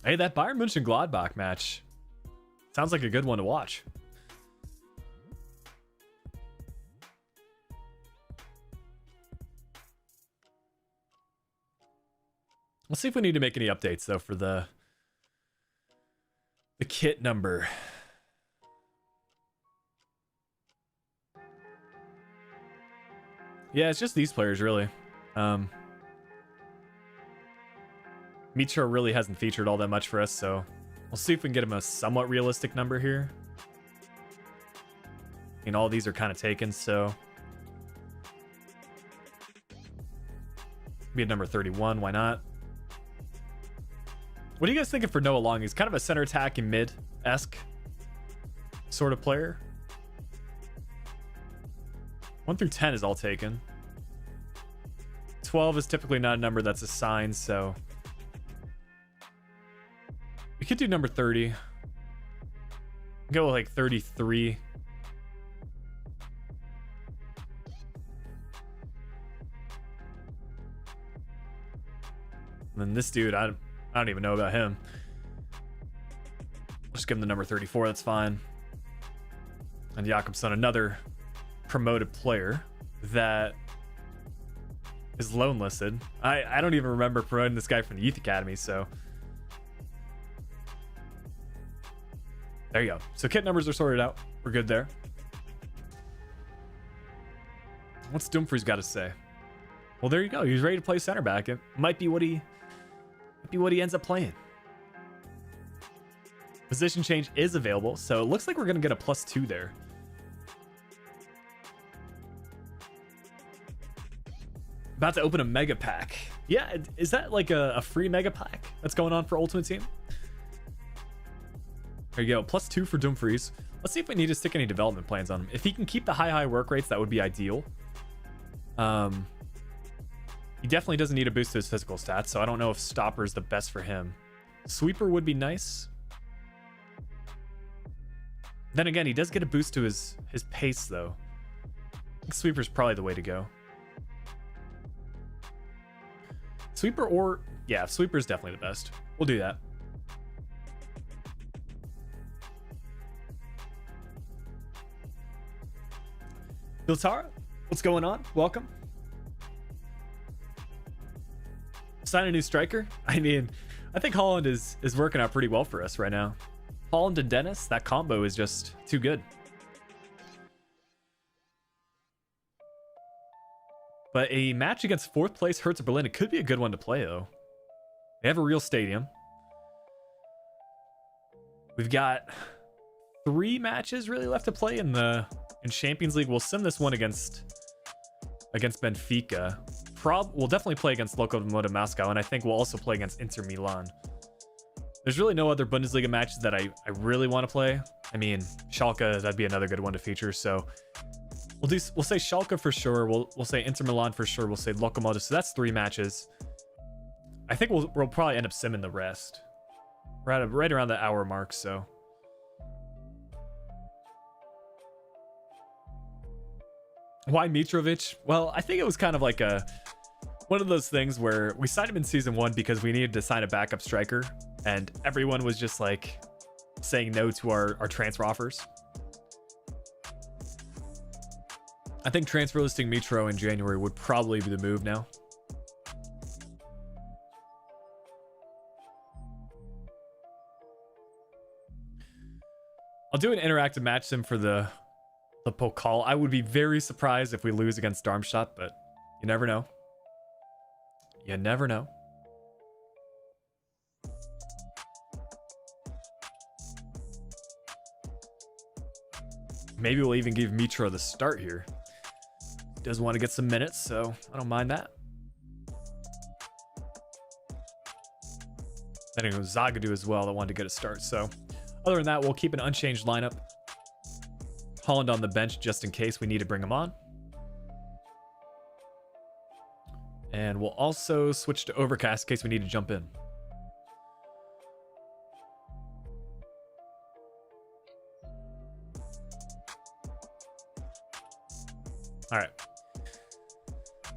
Hey, that Bayern Mönchengladbach match sounds like a good one to watch. Let's see if we need to make any updates though for the kit number. Yeah, it's just these players really. Mitra really hasn't featured all that much for us, so we'll see if we can get him a somewhat realistic number here. I mean, all these are kind of taken, so be at number 31. Why not? What are you guys thinking for Noah Long? He's kind of a center attacking mid-esque sort of player. 1 through 10 is all taken. 12 is typically not a number that's assigned, so we could do number 30. Go with like 33. And then this dude, I don't even know about him. Just give him the number 34. That's fine. And Jakobsson, another promoted player that is loan listed. I don't even remember promoting this guy from the youth academy, so there you go. So kit numbers are sorted out. We're good there. What's Dumfries got to say? Well, there you go. He's ready to play center back. It might be what he ends up playing. Position change is available, so it looks like we're going to get a +2 there. About to open a mega pack. Yeah, is that like a free mega pack that's going on for Ultimate Team? There you go, +2 for Dumfries. Let's see if we need to stick any development plans on him. If he can keep the high work rates, that would be ideal. He definitely doesn't need a boost to his physical stats, so I don't know if stopper is the best for him. Sweeper would be nice. Then again, he does get a boost to his pace, though. I think sweeper's probably the way to go. Sweeper or... yeah, sweeper's definitely the best. We'll do that. Biltara, what's going on? Welcome. Sign a new striker? I mean, I think Holland is working out pretty well for us right now. Holland and Dennis, that combo is just too good. But a match against 4th place Hertha Berlin, it could be a good one to play, though. They have a real stadium. We've got 3 matches really left to play in Champions League. We'll sim this one against Benfica. We'll definitely play against Lokomotiv Moscow, and I think we'll also play against Inter Milan. There's really no other Bundesliga matches that I really want to play. I mean, Schalke, that'd be another good one to feature. So we'll say Schalke for sure. We'll say Inter Milan for sure. We'll say Lokomotiv. So that's 3 matches. I think we'll probably end up simming the rest. We're at right around the hour mark, so. Why Mitrovic? Well, I think it was kind of like one of those things where we signed him in season 1 because we needed to sign a backup striker, and everyone was just like saying no to our transfer offers. I think transfer listing Mitro in January would probably be the move now. I'll do an interactive match sim for the Pokal. I would be very surprised if we lose against Darmstadt, but you never know. You never know. Maybe we'll even give Mitro the start here. Does want to get some minutes, so I don't mind that. Then it was Zagadou as well that wanted to get a start. So other than that, we'll keep an unchanged lineup. Holland on the bench just in case we need to bring him on. And we'll also switch to Overcast in case we need to jump in. All right.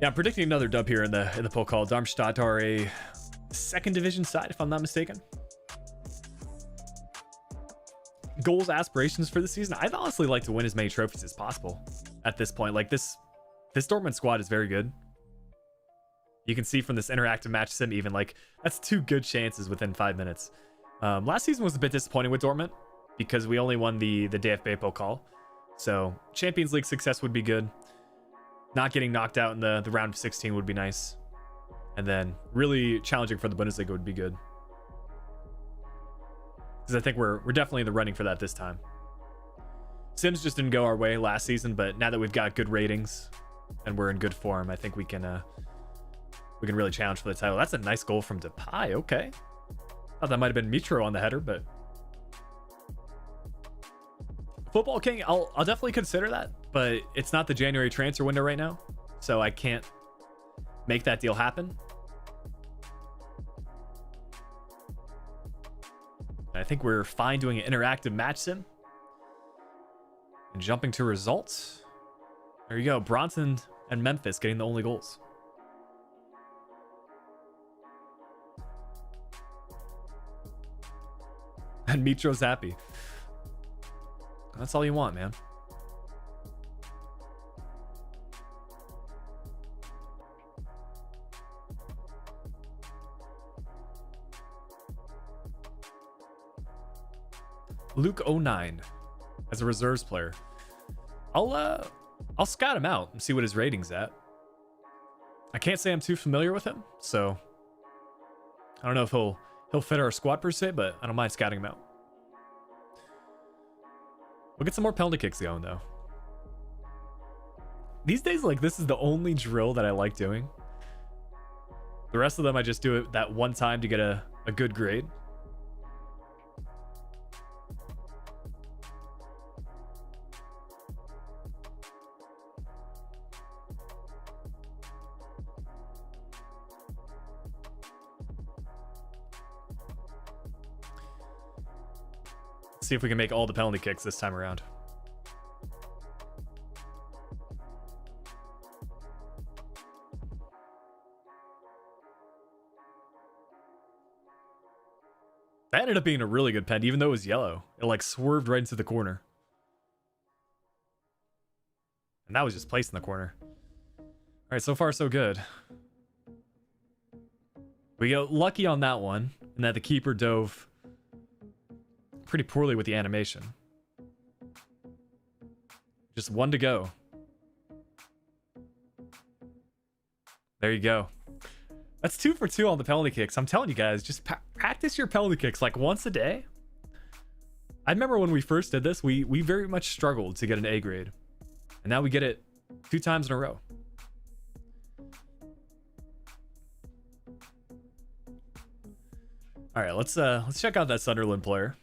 Yeah, I'm predicting another dub here in the Pokal. Darmstadt are a 2nd division side, if I'm not mistaken. Goals, aspirations for the season. I'd honestly like to win as many trophies as possible at this point. Like this Dortmund squad is very good. You can see from this interactive match sim, even like that's 2 good chances within 5 minutes. Last season was a bit disappointing with Dortmund because we only won the DFB Pokal. So Champions League success would be good. Not getting knocked out in the round of 16 would be nice. And then really challenging for the Bundesliga would be good. Because I think we're definitely in the running for that this time. Sims just didn't go our way last season, but now that we've got good ratings and we're in good form, I think we can really challenge for the title. That's a nice goal from Depay. Okay. Thought that might have been Mitro on the header, but Football King, I'll definitely consider that, but it's not the January transfer window right now, so I can't make that deal happen. I think we're fine doing an interactive match sim and jumping to results. There you go. Bronson and Memphis getting the only goals. And Mitro's happy. That's all you want, man. Luke 09 as a reserves player. I'll scout him out and see what his rating's at. I can't say I'm too familiar with him, so I don't know if he'll fit our squad per se, but I don't mind scouting him out. We'll get some more penalty kicks going though. These days, like, this is the only drill that I like doing. The rest of them I just do it that one time to get a good grade. See if we can make all the penalty kicks this time around. That ended up being a really good pen, even though it was yellow. It like swerved right into the corner. And that was just placed in the corner. All right, so far so good. We got lucky on that one, and that the keeper dove pretty poorly with the animation. Just one to go. There you go. That's 2 for 2 on the penalty kicks. I'm telling you guys, just practice your penalty kicks like once a day. I remember when we first did this, we very much struggled to get an A grade. And now we get it 2 times in a row. All right, let's check out that Sunderland player.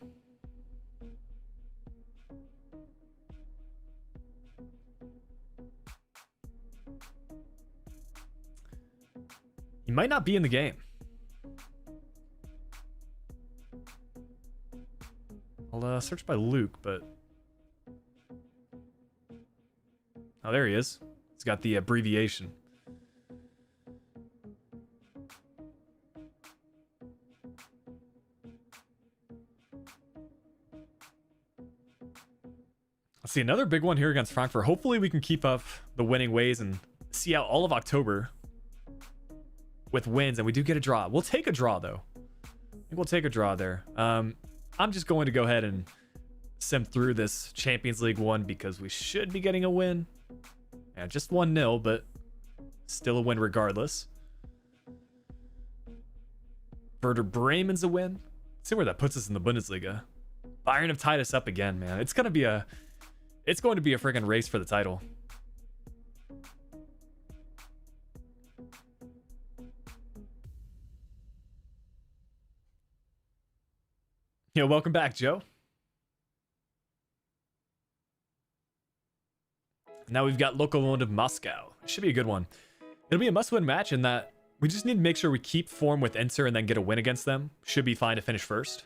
He might not be in the game. I'll search by Luke, but oh, there he is. He's got the abbreviation. Let's see, another big one here against Frankfurt. Hopefully we can keep up the winning ways and see out all of October with wins, and we do get a draw. We'll take a draw, though. I think we'll take a draw there. I'm just going to go ahead and sim through this Champions League 1 because we should be getting a win. Yeah, just 1-0, but still a win regardless. Werder Bremen's a win. Let's see where that puts us in the Bundesliga. Bayern have tied us up again, man. It's going to be a friggin' race for the title. Yeah, welcome back, Joe. Now we've got Lokomotiv Moscow. It should be a good one. It'll be a must-win match in that we just need to make sure we keep form with Inter and then get a win against them. Should be fine to finish first.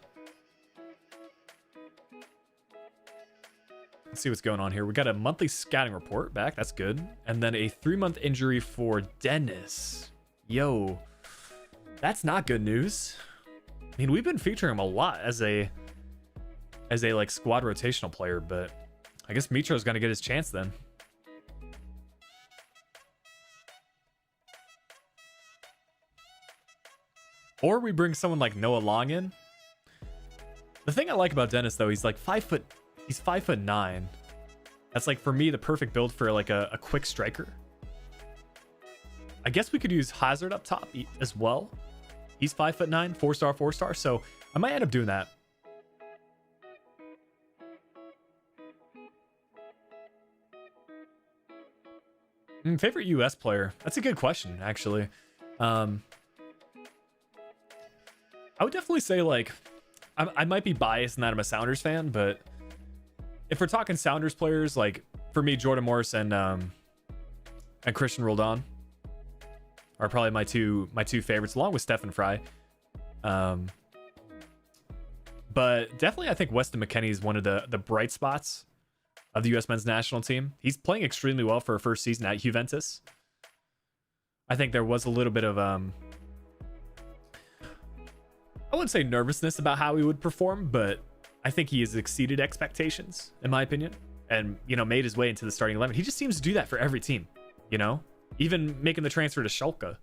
Let's see what's going on here. We got a monthly scouting report back. That's good. And then a 3-month injury for Dennis. Yo, that's not good news. I mean, we've been featuring him a lot as a like squad rotational player, but I guess Mitro's gonna get his chance then. Or we bring someone like Noah Long in. The thing I like about Dennis though, he's like 5'9". That's like for me the perfect build for like a quick striker. I guess we could use Hazard up top as well. He's 5'9", 4-star, 4-star. So I might end up doing that. Favorite US player? That's a good question, actually. I would definitely say like, I might be biased in that I'm a Sounders fan, but if we're talking Sounders players, like for me, Jordan Morris and Christian Roldan are probably my two favorites, along with Stephen Fry. But definitely, I think Weston McKennie is one of the bright spots of the U.S. men's national team. He's playing extremely well for a first season at Juventus. I think there was a little bit of I wouldn't say nervousness about how he would perform, but I think he has exceeded expectations, in my opinion, and made his way into the starting 11. He just seems to do that for every team, even making the transfer to Schalke.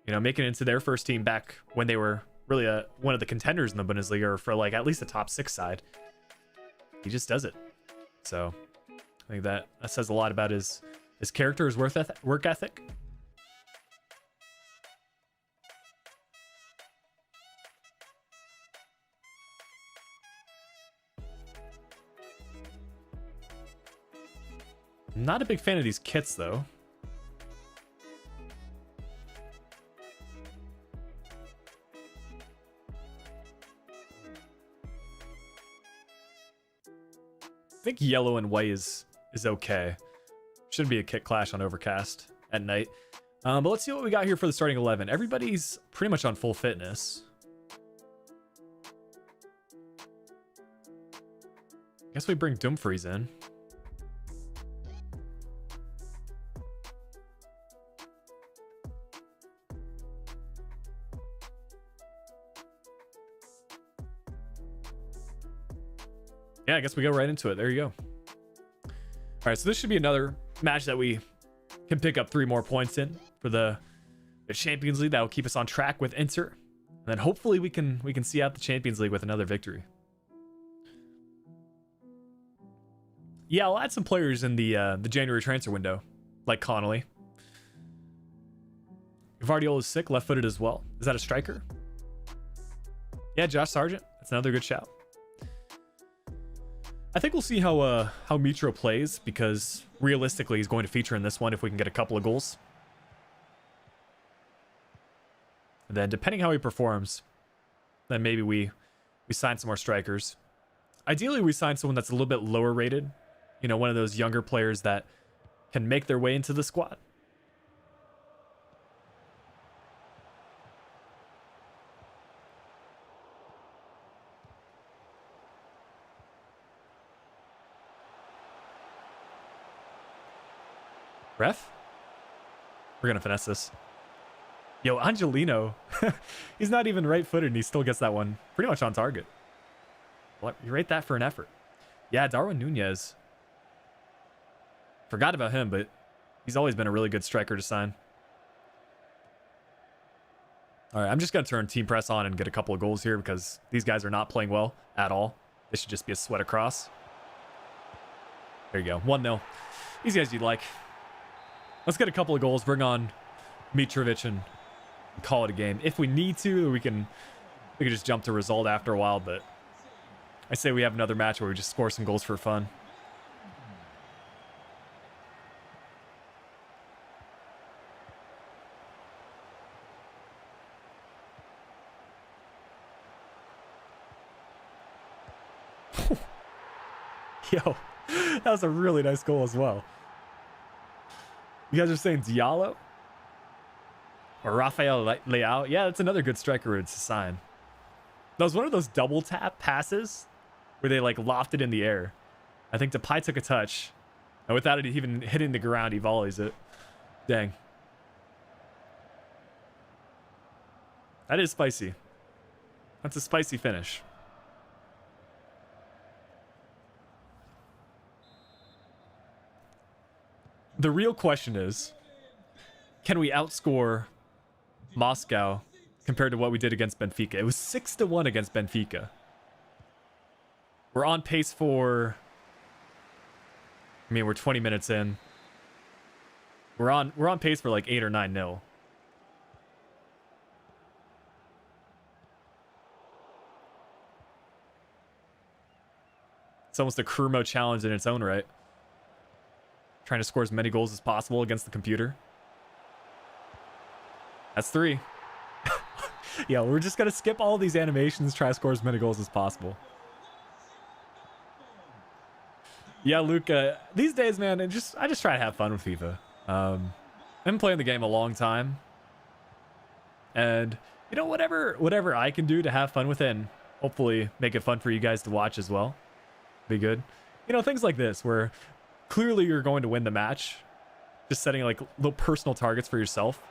Making it into their first team back when they were really one of the contenders in the Bundesliga, or for like at least the top 6 side. He just does it. So I think that says a lot about his character, his work ethic. I'm not a big fan of these kits, though. I think yellow and white is okay. Shouldn't be a kit clash on Overcast at night. But let's see what we got here for the starting 11. Everybody's pretty much on full fitness. Guess we bring Dumfries in. Yeah, I guess we go right into it. There you go. All right, so this should be another match that we can pick up 3 more points in for the Champions League. That will keep us on track with Inter, and then hopefully we can see out the Champions League with another victory. Yeah, I'll add some players in the January transfer window, like Connolly. Gvardiola's sick, left-footed as well. Is that a striker? Yeah, Josh Sargent. That's another good shout. I think we'll see how Mitro plays, because realistically he's going to feature in this one if we can get a couple of goals. And then depending how he performs, then maybe we sign some more strikers. Ideally, we sign someone that's a little bit lower rated. You know, one of those younger players that can make their way into the squad. Ref? We're going to finesse this. Yo, Angelino. He's not even right-footed and he still gets that one pretty much on target. What? You rate that for an effort. Yeah, Darwin Nunez. Forgot about him, but he's always been a really good striker to sign. All right, I'm just going to turn team press on and get a couple of goals here because these guys are not playing well at all. This should just be a sweat across. There you go. 1-0. Easy as you'd like. Let's get a couple of goals, bring on Mitrovic and call it a game. If we need to, we can just jump to result after a while, but I say we have another match where we just score some goals for fun. Yo, that was a really nice goal as well. You guys are saying Diallo? Or Rafael Leao? Yeah, that's another good striker to sign. That was one of those double tap passes where they like lofted in the air. I think Depay took a touch, and without it even hitting the ground, he volleys it. Dang. That is spicy. That's a spicy finish. The real question is, can we outscore Moscow compared to what we did against Benfica? It was 6-1 against Benfica. We're on pace for... I mean, we're 20 minutes in. We're on pace for like 8 or 9-0. It's almost a career mode challenge in its own right. Trying to score as many goals as possible against the computer. That's 3. Yeah, we're just gonna skip all these animations, try to score as many goals as possible. Yeah, Luke, these days, man, I just try to have fun with FIFA. I've been playing the game a long time. And, you know, whatever I can do to have fun with it and hopefully make it fun for you guys to watch as well. Be good. You know, things like this where clearly you're going to win the match. Just setting like little personal targets for yourself.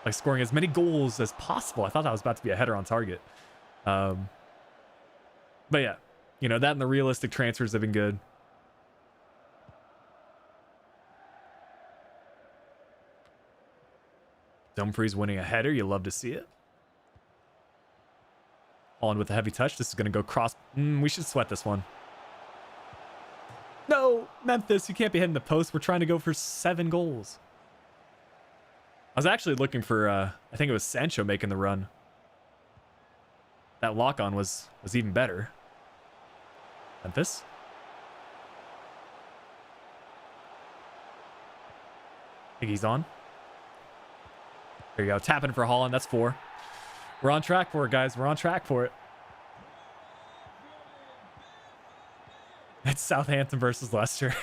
Like scoring as many goals as possible. I thought that was about to be a header on target. But yeah, you know, that and the realistic transfers have been good. Dumfries winning a header. You love to see it. On with a heavy touch. This is going to go cross. We should sweat this one. No, Memphis, you can't be hitting the post. We're trying to go for 7 goals. I was actually looking for, I think it was Sancho making the run. That lock-on was even better. Memphis. I think he's on. There you go. Tapping for Holland. That's 4. We're on track for it, guys. We're on track for it. It's Southampton versus Leicester.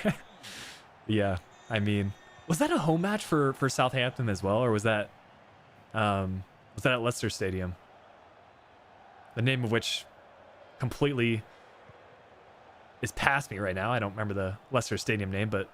Yeah, I mean, was that a home match for Southampton as well, or was that at Leicester Stadium? The name of which completely is past me right now. I don't remember the Leicester Stadium name, but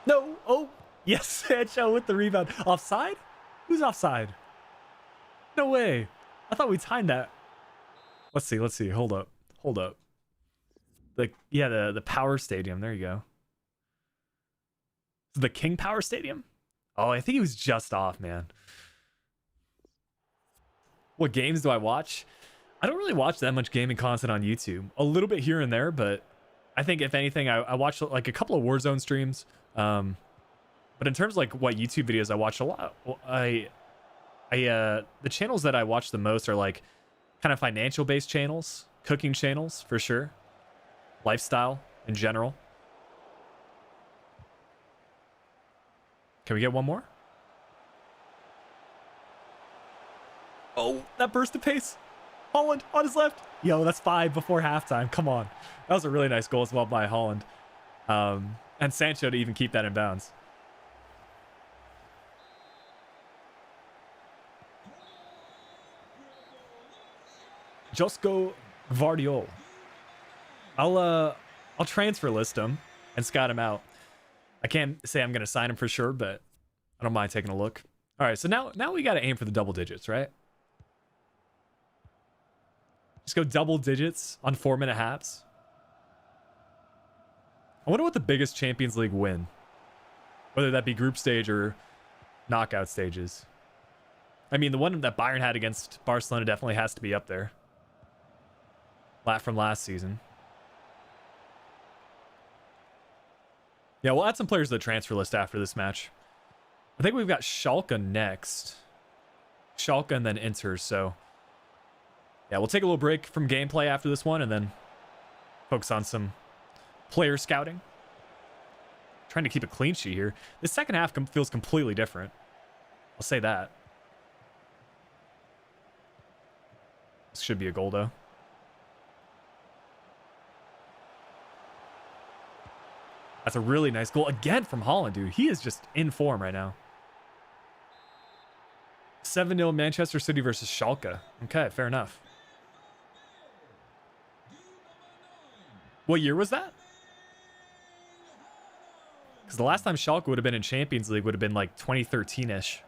No. Oh, yes, Sancho with the rebound. Offside? Who's offside? No way. I thought we timed that. Let's see. Let's see. Hold up. Hold up. The Power Stadium. There you go. The King Power Stadium? Oh, I think he was just off, man. What games do I watch? I don't really watch that much gaming content on YouTube. A little bit here and there, but I think if anything, I watch like a couple of Warzone streams. But in terms of like what YouTube videos I watch a lot, the channels that I watch the most are like kind of financial based channels, cooking channels for sure, lifestyle in general. Can we get one more? Oh, that burst of pace. Holland on his left. Yo, that's 5 before halftime. Come on. That was a really nice goal as well by Holland. And Sancho to even keep that in bounds. Josko Gvardiol. I'll transfer list him and scout him out. I can't say I'm gonna sign him for sure, but I don't mind taking a look. All right, so now we gotta aim for the double digits, right? Just go double digits on 4-minute halves. I wonder what the biggest Champions League win, whether that be group stage or knockout stages. I mean, the one that Bayern had against Barcelona definitely has to be up there. From last season. Yeah, we'll add some players to the transfer list after this match. I think we've got Schalke next. Schalke and then Inter, so... yeah, we'll take a little break from gameplay after this one and then focus on some player scouting. Trying to keep a clean sheet here. This second half feels completely different. I'll say that. This should be a goal, though. That's a really nice goal. Again from Holland, dude. He is just in form right now. 7-0 Manchester City versus Schalke. Okay, fair enough. What year was that? Because the last time Schalke would have been in Champions League would have been like 2013-ish.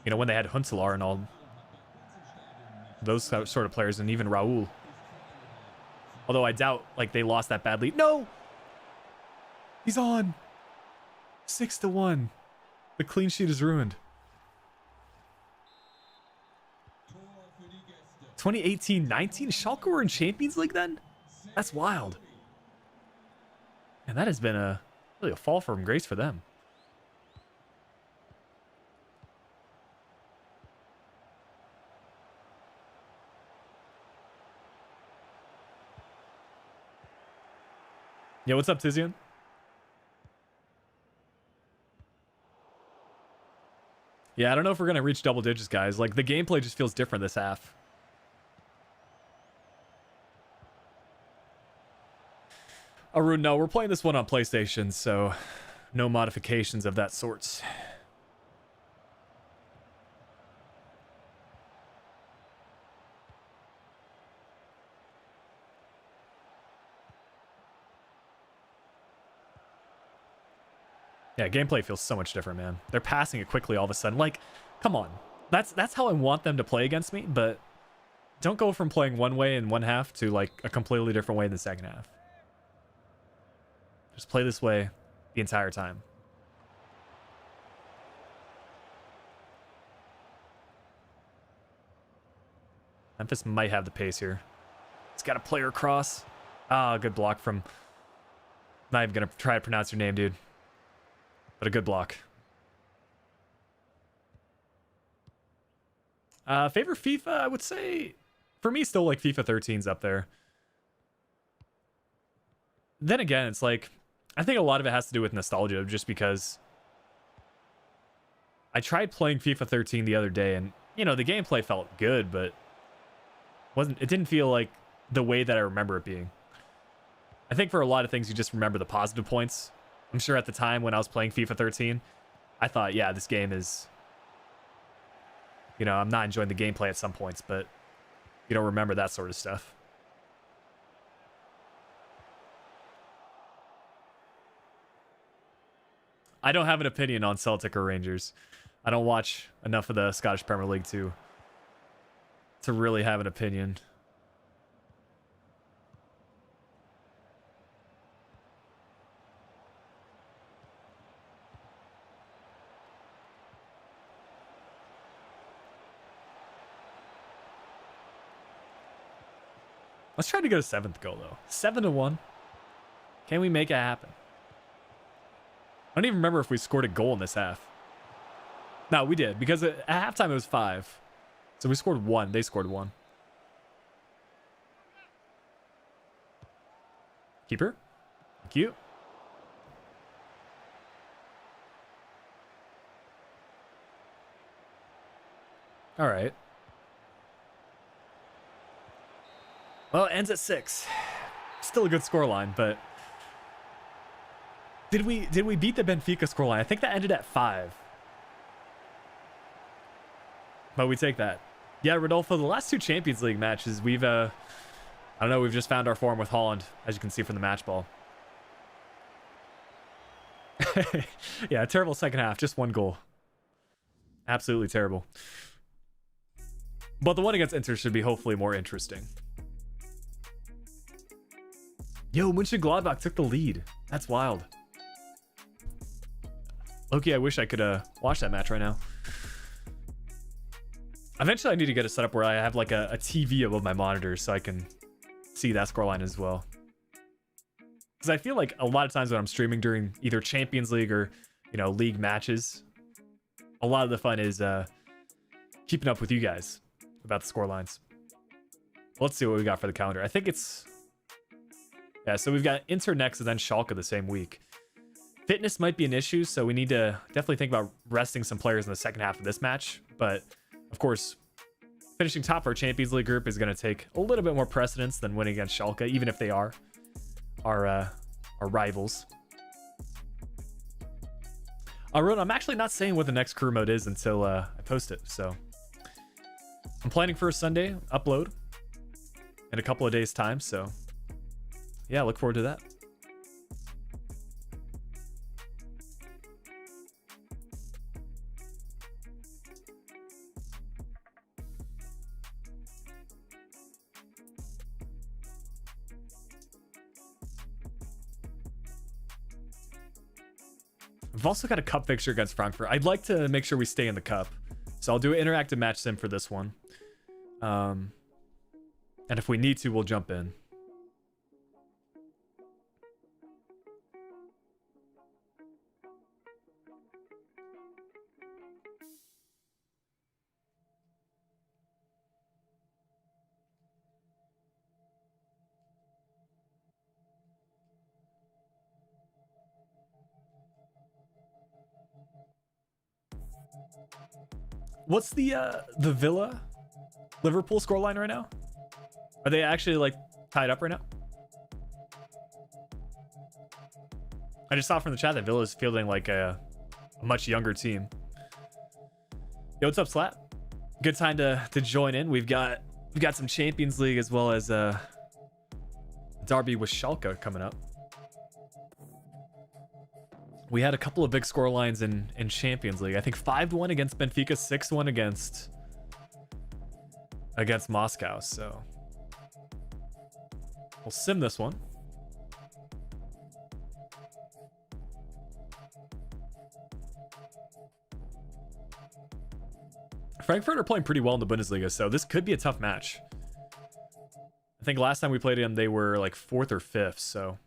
You know, when they had Huntelaar and all those sort of players, and even Raul. Although I doubt like they lost that badly. No! He's on! 6-1. The clean sheet is ruined. 2018-19? Schalke were in Champions League then? That's wild. And that has been really a fall from grace for them. Yeah, what's up, Tizian? Yeah, I don't know if we're going to reach double digits, guys. Like, the gameplay just feels different this half. Arun, no, we're playing this one on PlayStation, so no modifications of that sort. Yeah, gameplay feels so much different, man. They're passing it quickly all of a sudden. Like, come on. That's how I want them to play against me, but don't go from playing one way in one half to, like, a completely different way in the second half. Just play this way the entire time. Memphis might have the pace here. It's got a player cross. Ah, good block from... Not even going to try to pronounce your name, dude. But a good block. Favorite FIFA, I would say... For me, still, like, FIFA 13's up there. Then again, it's like... I think a lot of it has to do with nostalgia, just because... I tried playing FIFA 13 the other day, and, you know, the gameplay felt good, but... It didn't feel like the way that I remember it being. I think for a lot of things, you just remember the positive points. I'm sure at the time when I was playing FIFA 13, I thought, yeah, this game is... You know, I'm not enjoying the gameplay at some points, but you don't remember that sort of stuff. I don't have an opinion on Celtic or Rangers. I don't watch enough of the Scottish Premier League to really have an opinion. Let's try to get a 7th goal, though. 7-1. Can we make it happen? I don't even remember if we scored a goal in this half. No, we did, because at halftime it was 5. So we scored 1. They scored 1. Keeper. Thank you. All right. Well, it ends at 6. Still a good scoreline, but did we beat the Benfica scoreline? I think that ended at 5. But we take that. Yeah, Rodolfo, the last 2 Champions League matches, we've I don't know, we've just found our form with Holland, as you can see from the match ball. Yeah, terrible second half, just 1 goal. Absolutely terrible. But the one against Inter should be hopefully more interesting. Yo, Mönchengladbach took the lead. That's wild. Loki, I wish I could watch that match right now. Eventually, I need to get a setup where I have like a TV above my monitor so I can see that scoreline as well. Because I feel like a lot of times when I'm streaming during either Champions League or, you know, league matches, a lot of the fun is keeping up with you guys about the scorelines. Let's see what we got for the calendar. I think it's... Yeah, so we've got Inter next and then Schalke the same week. Fitness might be an issue, so we need to definitely think about resting some players in the second half of this match. But, of course, finishing top of our Champions League group is going to take a little bit more precedence than winning against Schalke, even if they are our rivals. Ron, I'm actually not saying what the next career mode is until I post it, so... I'm planning for a Sunday upload in a couple of days' time, so... Yeah, look forward to that. We've also got a cup fixture against Frankfurt. I'd like to make sure we stay in the cup. So I'll do an interactive match sim for this one. And if we need to, we'll jump in. What's the Villa Liverpool scoreline right now? Are they actually like tied up right now? I just saw from the chat that Villa is fielding like a much younger team. Yo, what's up, Slap? Good time to join in. We've got some Champions League as well as derby with Schalke coming up. We had a couple of big score lines in Champions League. I think 5-1 against Benfica, 6-1 against Moscow. So we'll sim this one. Frankfurt are playing pretty well in the Bundesliga, so this could be a tough match. I think last time we played them, they were like 4th or 5th, so...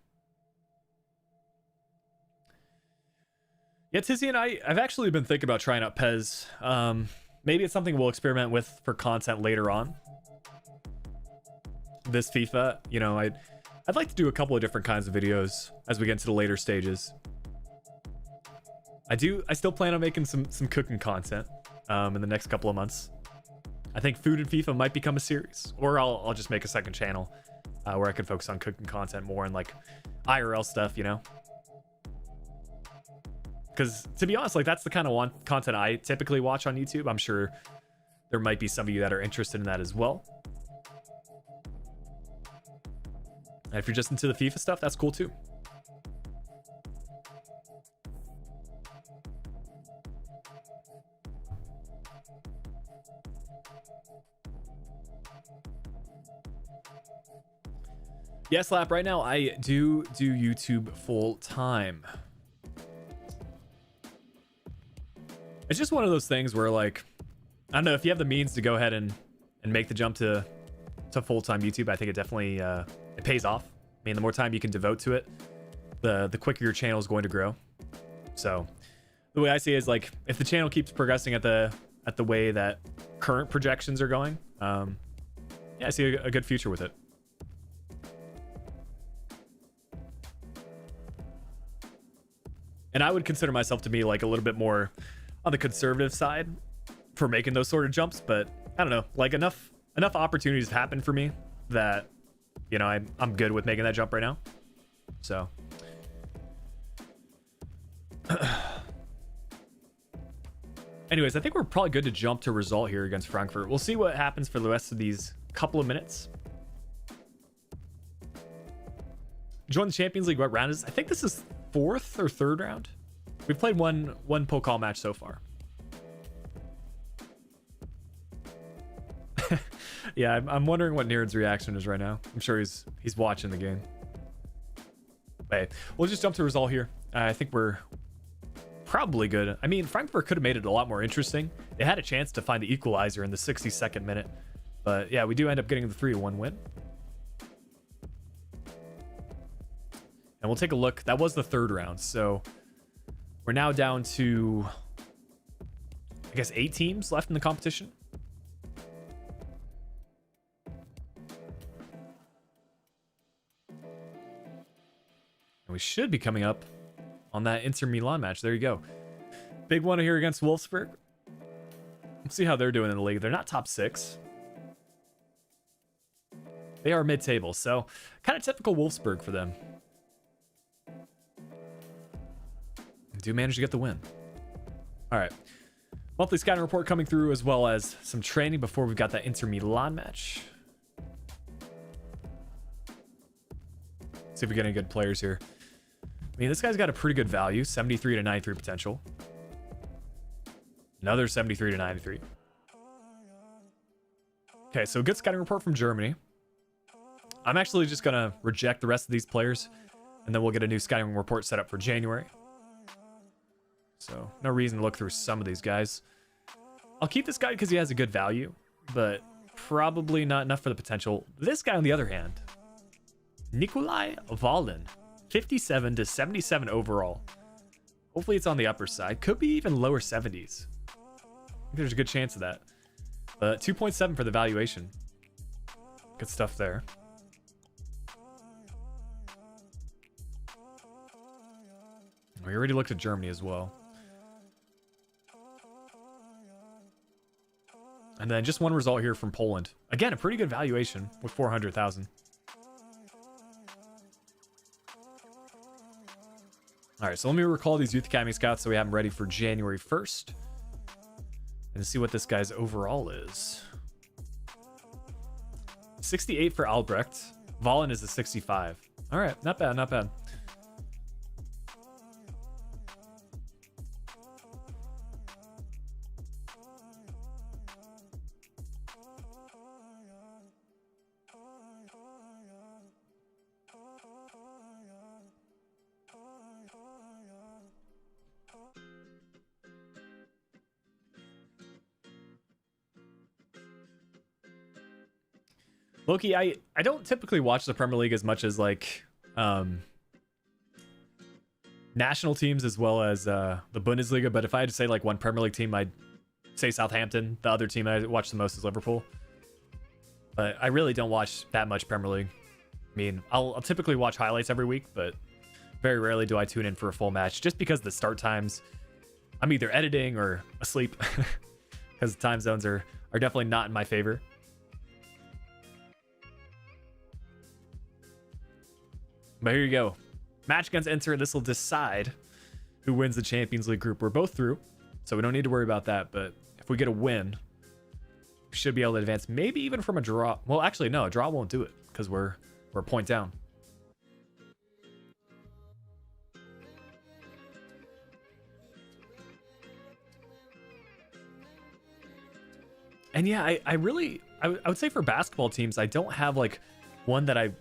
Yeah, Tizzy and I've actually been thinking about trying out Pez. Maybe it's something we'll experiment with for content later on. This FIFA, you know, I'd like to do a couple of different kinds of videos as we get into the later stages. I still plan on making some cooking content in the next couple of months. I think food and FIFA might become a series, or I'll just make a second channel where I can focus on cooking content more and like IRL stuff, you know. Because to be honest, like that's the kind of content I typically watch on YouTube. I'm sure there might be some of you that are interested in that as well. And if you're just into the FIFA stuff, that's cool too. Yes, Lap, right now I do YouTube full time. It's just one of those things where, like, I don't know, if you have the means to go ahead and make the jump to full-time YouTube, I think it definitely it pays off. I mean, the more time you can devote to it, the quicker your channel is going to grow. So the way I see it is, like, if the channel keeps progressing at the way that current projections are going, yeah, I see a good future with it. And I would consider myself to be, like, a little bit more on the conservative side for making those sort of jumps, but I don't know, like, enough opportunities have happened for me that, you know, I'm good with making that jump right now. So anyways, I think we're probably good to jump to result here against Frankfurt. We'll see what happens for the rest of these couple of minutes. Join the Champions League. What round is? I think this is 4th or 3rd round. We've played one Pokal match so far. Yeah, I'm wondering what Niren's reaction is right now. I'm sure he's watching the game. But hey, we'll just jump to result here. I think we're probably good. I mean, Frankfurt could have made it a lot more interesting. They had a chance to find the equalizer in the 62nd minute. But yeah, we do end up getting the 3-1 win. And we'll take a look. That was the 3rd round. So we're now down to, I guess, 8 teams left in the competition. And we should be coming up on that Inter Milan match. There you go. Big one here against Wolfsburg. Let's see how they're doing in the league. They're not top 6. They are mid-table, so kind of typical Wolfsburg for them. Do manage to get the win. All right. Monthly scouting report coming through, as well as some training before we've got that Inter Milan match. See if we get any good players here. I mean, this guy's got a pretty good value, 73 to 93 potential. Another 73 to 93. Okay, so good scouting report from Germany. I'm actually just going to reject the rest of these players, and then we'll get a new scouting report set up for January. So no reason to look through some of these guys. I'll keep this guy because he has a good value, but probably not enough for the potential. This guy, on the other hand, Nikolai Valen, 57 to 77 overall. Hopefully it's on the upper side. Could be even lower 70s. I think there's a good chance of that. 2.7 for the valuation. Good stuff there. We already looked at Germany as well. And then just one result here from Poland. Again, a pretty good valuation with 400,000. All right, so let me recall these Youth Academy scouts so we have them ready for January 1st. And see what this guy's overall is. 68 for Albrecht. Valen is a 65. All right, not bad, not bad. Loki, I don't typically watch the Premier League as much as, like, national teams as well as the Bundesliga, but if I had to say, like, one Premier League team, I'd say Southampton. The other team I watch the most is Liverpool. But I really don't watch that much Premier League. I mean, I'll typically watch highlights every week, but very rarely do I tune in for a full match, just because the start times, I'm either editing or asleep, because the time zones are definitely not in my favor. But here you go. Match against Inter. This will decide who wins the Champions League group. We're both through, so we don't need to worry about that. But if we get a win, we should be able to advance. Maybe even from a draw. Well, actually, no. A draw won't do it because we're a point down. And yeah, I really I would say for basketball teams, I don't have like one that I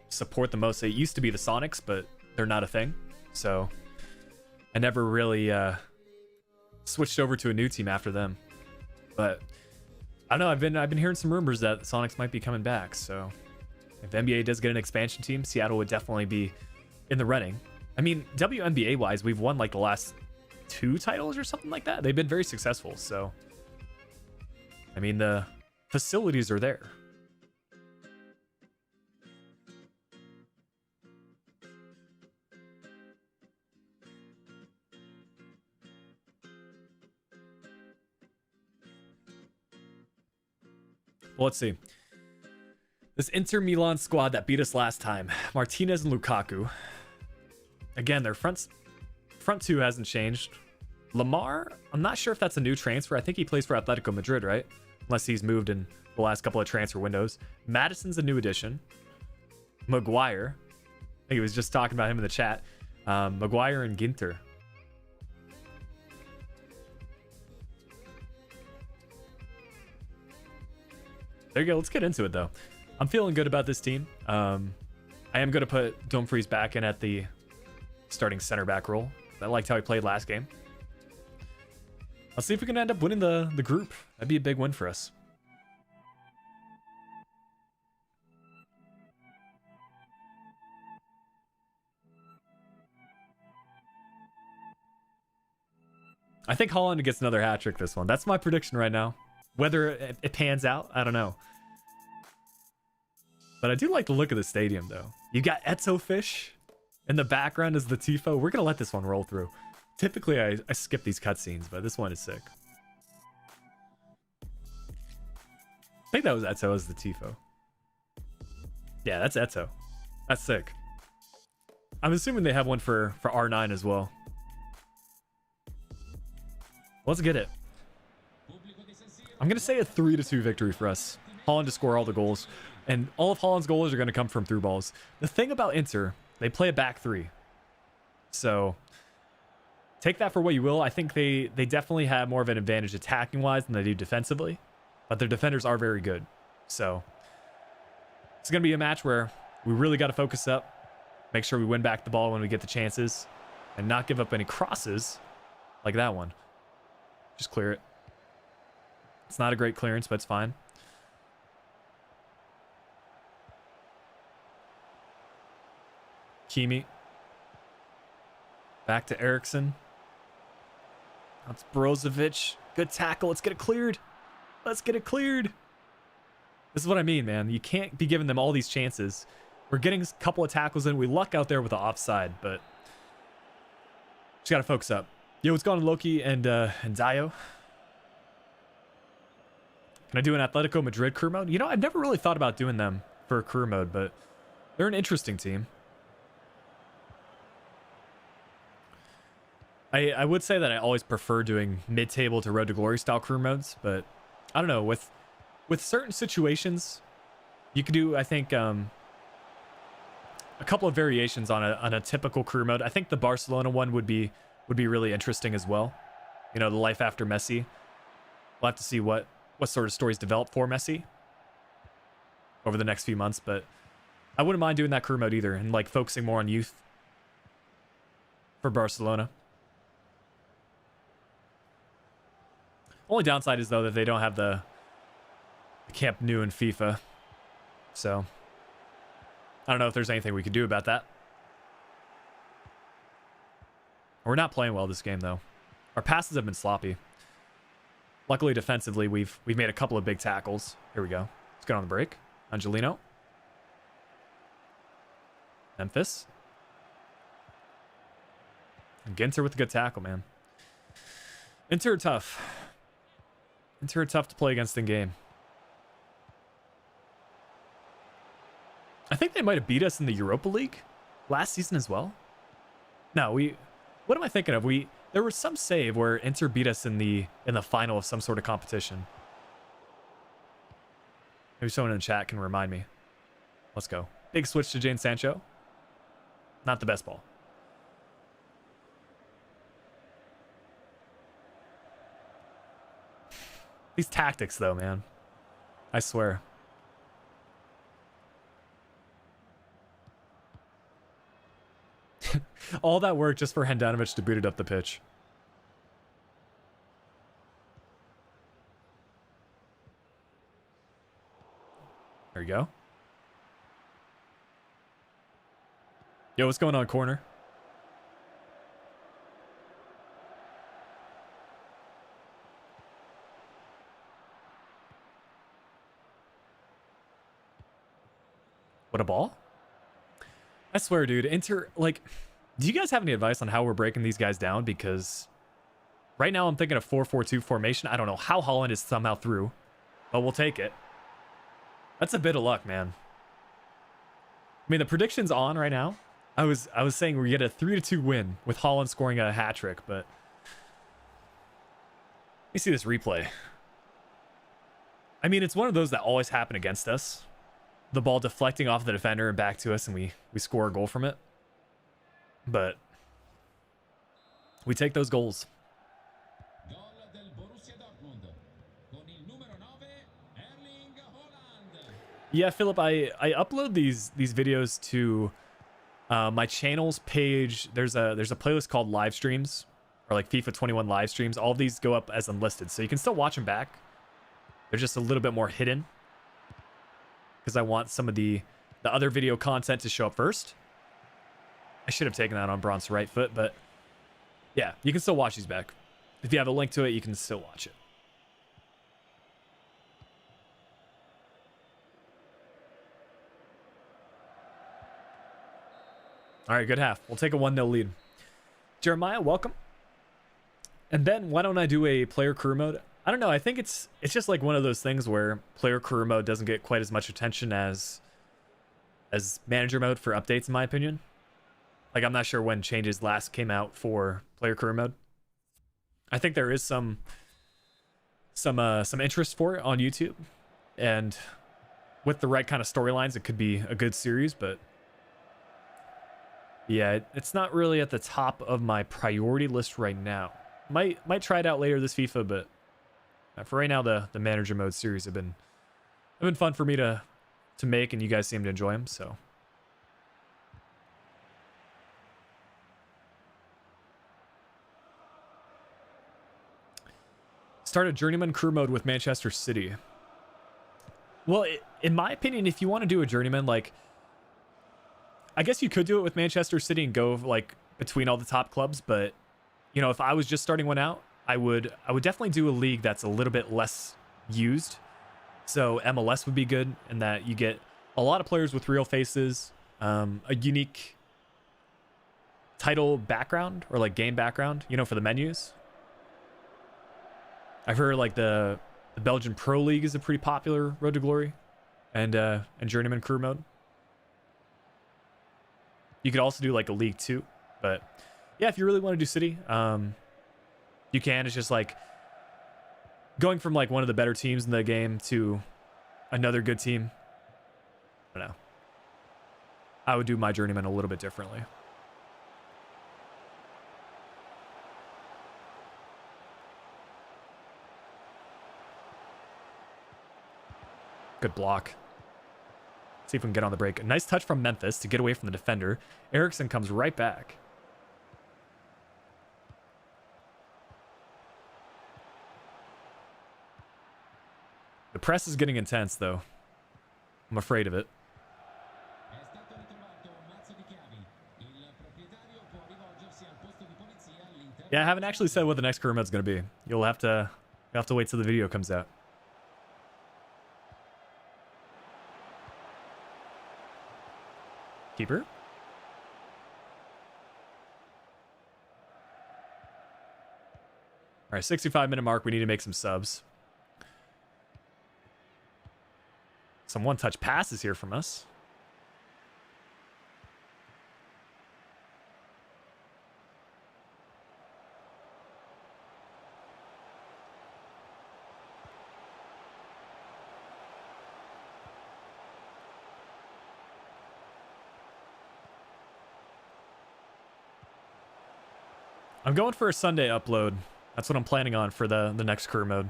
support the most. It used to be the Sonics, but they're not a thing. So I never really switched over to a new team after them. But I don't know. I've been hearing some rumors that the Sonics might be coming back. So if the NBA does get an expansion team, Seattle would definitely be in the running. I mean, WNBA wise, we've won like the last 2 titles or something like that. They've been very successful. So I mean, the facilities are there. Well, let's see. This Inter Milan squad that beat us last time, Martinez and Lukaku. Again, their front 2 hasn't changed. Lamar, I'm not sure if that's a new transfer. I think he plays for Atletico Madrid, right? Unless he's moved in the last couple of transfer windows. Madison's a new addition. Maguire, I think he was just talking about him in the chat. Maguire and Ginter. There you go. Let's get into it, though. I'm feeling good about this team. I am going to put Dumfries back in at the starting center back role. I liked how he played last game. Let's see if we can end up winning the group. That'd be a big win for us. I think Holland gets another hat trick this one. That's my prediction right now. Whether it pans out, I don't know. But I do like the look of the stadium, though. You got Etzo Fish in the background as the Tifo. We're going to let this one roll through. Typically, I skip these cutscenes, but this one is sick. I think that was Etzo as the Tifo. Yeah, that's Etzo. That's sick. I'm assuming they have one for R9 as well. Let's get it. I'm going to say a 3-2 victory for us. Holland to score all the goals. And all of Holland's goals are going to come from through balls. The thing about Inter, they play a back 3. So take that for what you will. I think they definitely have more of an advantage attacking-wise than they do defensively. But their defenders are very good. So it's going to be a match where we really got to focus up. Make sure we win back the ball when we get the chances. And not give up any crosses like that one. Just clear it. It's not a great clearance, but it's fine. Kimi. Back to Eriksson. That's Brozovic. Good tackle. Let's get it cleared. Let's get it cleared. This is what I mean, man. You can't be giving them all these chances. We're getting a couple of tackles in. We luck out there with the offside, but just got to focus up. Yo, what's going on, Loki and Dio? Can I do an Atletico Madrid career mode? You know, I've never really thought about doing them for a career mode, but they're an interesting team. I would say that I always prefer doing mid-table to Road to Glory style career modes, but I don't know. With certain situations, you could do, I think, a couple of variations on a typical career mode. I think the Barcelona one would be really interesting as well. You know, the life after Messi. We'll have to see what sort of stories develop for Messi over the next few months, but I wouldn't mind doing that career mode either and like focusing more on youth for Barcelona. Only downside is though that they don't have the Camp Nou in FIFA, so I don't know if there's anything we could do about that. We're not playing well this game though. Our passes have been sloppy. Luckily, defensively, we've made a couple of big tackles. Here we go. Let's get on the break. Angelino. Memphis. And Ginter with a good tackle, man. Inter are tough. Inter are tough to play against in game. I think they might have beat us in the Europa League last season as well. No, what am I thinking of? There was some save where Inter beat us in the final of some sort of competition. Maybe someone in the chat can remind me. Let's go. Big switch to Jane Sancho. Not the best ball. These tactics, though, man. I swear. All that work just for Handanovic to boot it up the pitch. There you go. Yo, what's going on, corner? What a ball. I swear, dude, Inter, like, do you guys have any advice on how we're breaking these guys down? Because right now I'm thinking of 4-4-2 formation. I don't know how Holland is somehow through, but we'll take it. That's a bit of luck, man. I mean, the prediction's on right now. I was saying we get a 3-2 win with Holland scoring a hat trick, but let me see this replay. I mean, it's one of those that always happen against us. The ball deflecting off the defender and back to us, and we score a goal from it. But we take those goals. Yeah, Philip, I upload these videos to my channel's page. There's a playlist called live streams, or like FIFA 21 live streams. All of these go up as unlisted, so you can still watch them back. They're just a little bit more hidden because I want some of the other video content to show up first. I should have taken that on Bronze right foot, but yeah, you can still watch these back. If you have a link to it, you can still watch it. All right, good half. We'll take a 1-0 lead. Jeremiah, welcome. And then why don't I do a player career mode? I don't know. I think it's just like one of those things where player career mode doesn't get quite as much attention as manager mode for updates, in my opinion. Like, I'm not sure when changes last came out for player career mode. I think there is some interest for it on YouTube, and with the right kind of storylines, it could be a good series. But yeah, it's not really at the top of my priority list right now. Might try it out later this FIFA, but for right now, the manager mode series have been fun for me to make, and you guys seem to enjoy them. So start a Journeyman crew mode with Manchester City. Well, in my opinion, if you want to do a Journeyman, like, I guess you could do it with Manchester City and go like between all the top clubs, but you know, if I was just starting one out, I would definitely do a league that's a little bit less used. So MLS would be good in that you get a lot of players with real faces, a unique title background or like game background, you know, for the menus. I've heard like the Belgian Pro League is a pretty popular Road to Glory and Journeyman crew mode. You could also do like a League 2, but yeah, if you really want to do City, you can. It's just like going from like one of the better teams in the game to another good team. I don't know. I would do my Journeyman a little bit differently. Good block. See if we can get on the break. A nice touch from Memphis to get away from the defender. Eriksson comes right back. The press is getting intense, though. I'm afraid of it. Yeah, I haven't actually said what the next career mode's going to be. You'll have to wait till the video comes out. Keeper. All right, 65-minute mark. We need to make some subs. Some one-touch passes here from us. I'm going for a Sunday upload. That's what I'm planning on for the next career mode.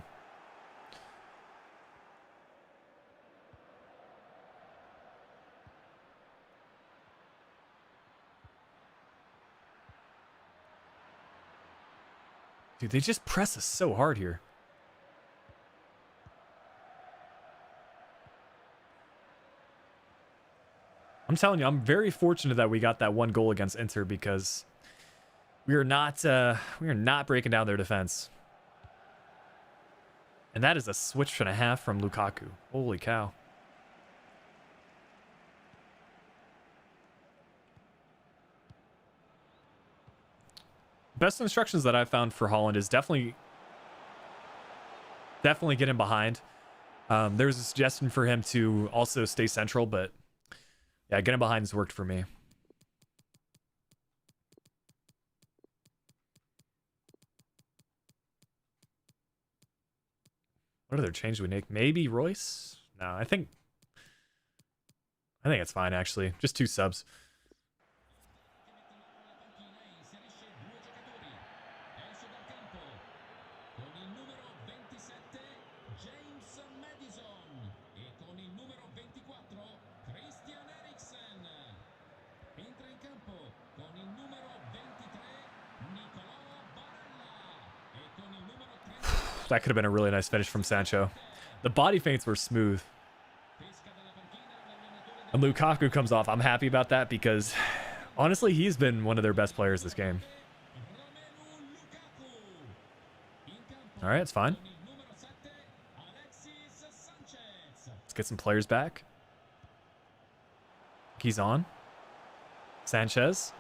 Dude, they just press us so hard here. I'm telling you, I'm very fortunate that we got that one goal against Inter because we are not breaking down their defense. And that is a switch and a half from Lukaku. Holy cow. Best instructions that I've found for Holland is definitely get him behind. There's a suggestion for him to also stay central, but yeah, getting behind has worked for me. What other change do we make? Maybe Royce? No, I think it's fine actually. Just 2 subs. That could have been a really nice finish from Sancho. The body feints were smooth. And Lukaku comes off. I'm happy about that because, honestly, he's been one of their best players this game. All right, it's fine. Let's get some players back. He's on. Sanchez.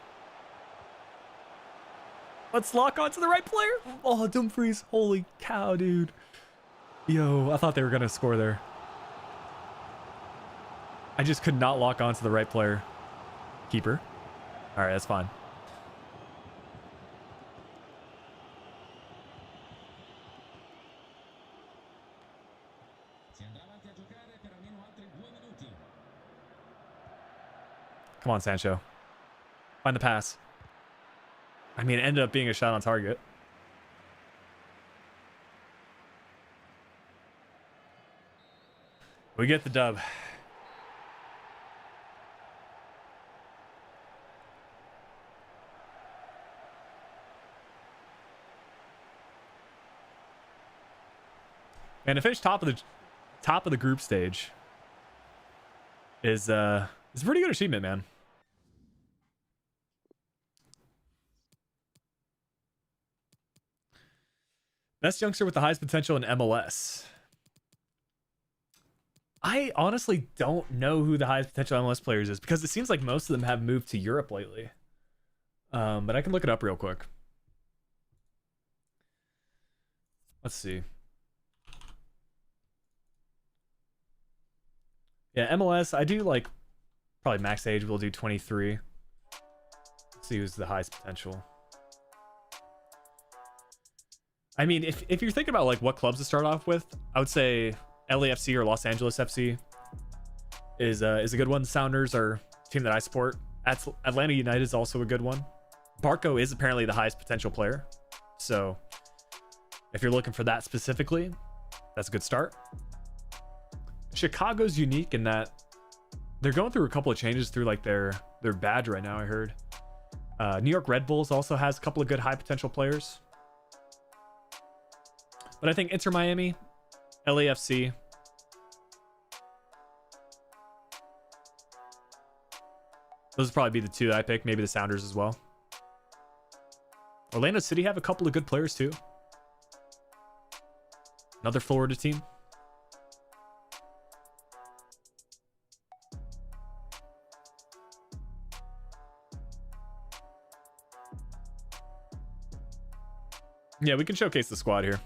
Let's lock onto the right player. Oh, Dumfries. Holy cow, dude. Yo, I thought they were going to score there. I just could not lock onto the right player. Keeper. All right, that's fine. Come on, Sancho. Find the pass. I mean, it ended up being a shot on target. We get the dub. And to finish top of the group stage is a pretty good achievement, man. Best youngster with the highest potential in MLS. I honestly don't know who the highest potential MLS players is because it seems like most of them have moved to Europe lately. But I can look it up real quick. Let's see. Yeah, MLS, I do like probably max age. We'll do 23. Let's see who's the highest potential. I mean, if you're thinking about like what clubs to start off with, I would say LAFC or Los Angeles FC is a good one. The Sounders are a team that I support. Atlanta United is also a good one. Barco is apparently the highest potential player. So if you're looking for that specifically, that's a good start. Chicago's unique in that they're going through a couple of changes through like their badge right now, I heard. New York Red Bulls also has a couple of good high potential players. But I think Inter Miami, LAFC. Those would probably be the 2 that I pick. Maybe the Sounders as well. Orlando City have a couple of good players too. Another Florida team. Yeah, we can showcase the squad here.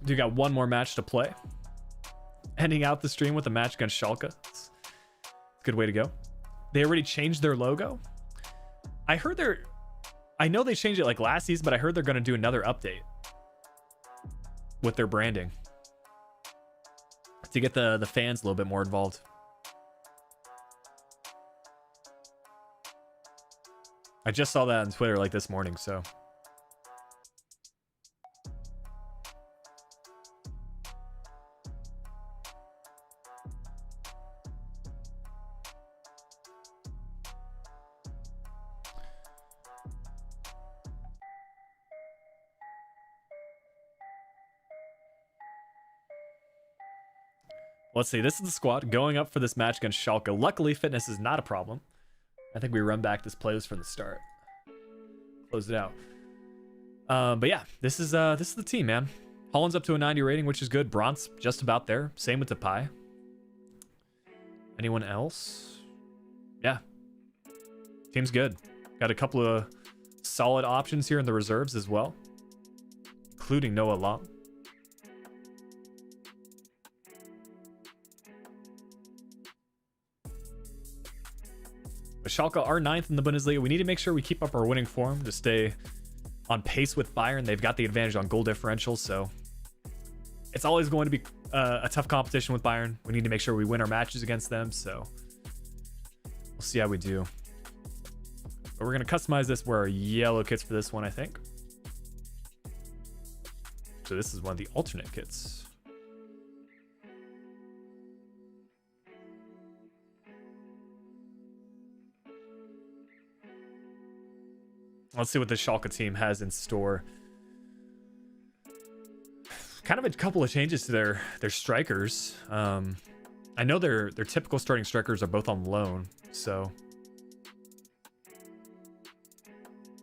We got one more match to play. Ending out the stream with a match against Schalke. It's a good way to go. They already changed their logo. I know they changed it like last season, but I heard they're going to do another update with their branding to get the fans a little bit more involved. I just saw that on Twitter like this morning, so. Let's see. This is the squad going up for this match against Schalke. Luckily, fitness is not a problem. I think we run back this playlist from the start. Close it out. But yeah, this is the team, man. Holland's up to a 90 rating, which is good. Brandt's just about there. Same with Depay. Anyone else? Yeah. Team's good. Got a couple of solid options here in the reserves as well, including Noah Long. But Schalke are 9th in the Bundesliga. We need to make sure we keep up our winning form to stay on pace with Bayern. They've got the advantage on goal differential, so it's always going to be a tough competition with Bayern. We need to make sure we win our matches against them, so we'll see how we do. But we're going to customize this, wear our yellow kits for this one, I think. So this is one of the alternate kits. Let's see what the Schalke team has in store. Kind of a couple of changes to their strikers. I know their typical starting strikers are both on loan, so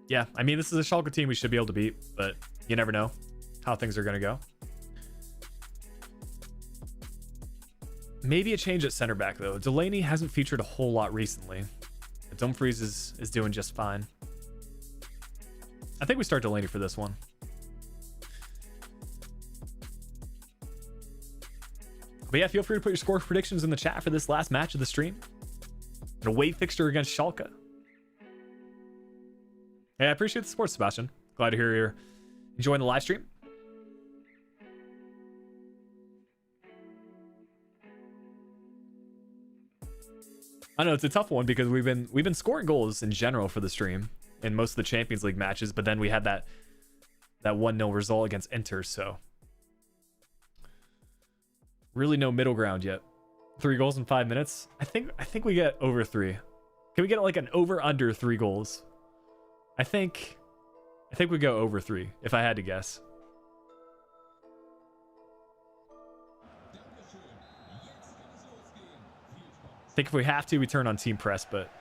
yeah, I mean, this is a Schalke team we should be able to beat, but you never know how things are going to go. Maybe a change at center back, though. Delaney hasn't featured a whole lot recently. Dumfries is doing just fine. I think we start Delaney for this one. But yeah, feel free to put your score predictions in the chat for this last match of the stream. An away fixture against Schalke. Hey, I appreciate the support, Sebastian. Glad to hear you're enjoying the live stream. I know it's a tough one because we've been scoring goals in general for the stream in most of the Champions League matches, but then we had that 1-0 result against Inter, so really no middle ground yet. 3 goals in 5 minutes. I think we get over 3. Can we get like an over under 3 goals? I think we go over 3 if I had to guess. I think if we have to, we turn on team press, but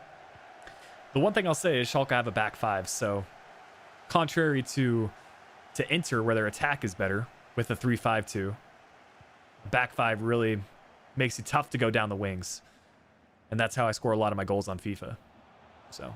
the one thing I'll say is Schalke have a back 5, so contrary to Inter where their attack is better with a 3-5-2, back 5 really makes it tough to go down the wings, and that's how I score a lot of my goals on FIFA. So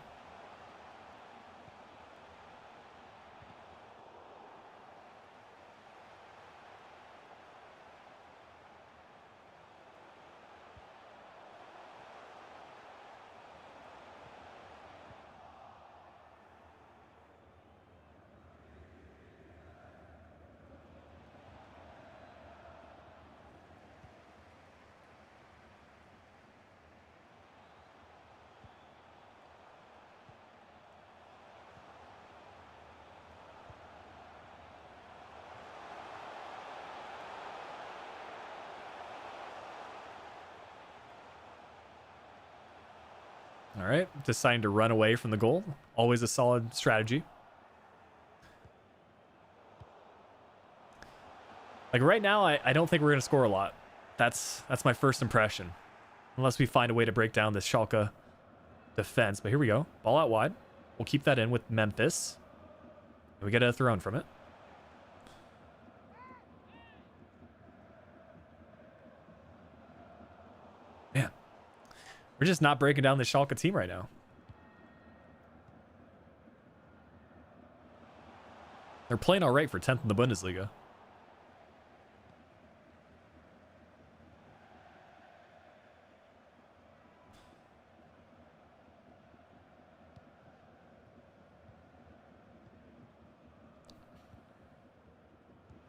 all right, deciding to run away from the goal. Always a solid strategy. Like right now, I don't think we're going to score a lot. That's my first impression. Unless we find a way to break down this Schalke defense. But here we go. Ball out wide. We'll keep that in with Memphis. And we get a throw in from it. Man. We're just not breaking down the Schalke team right now. They're playing all right for 10th in the Bundesliga.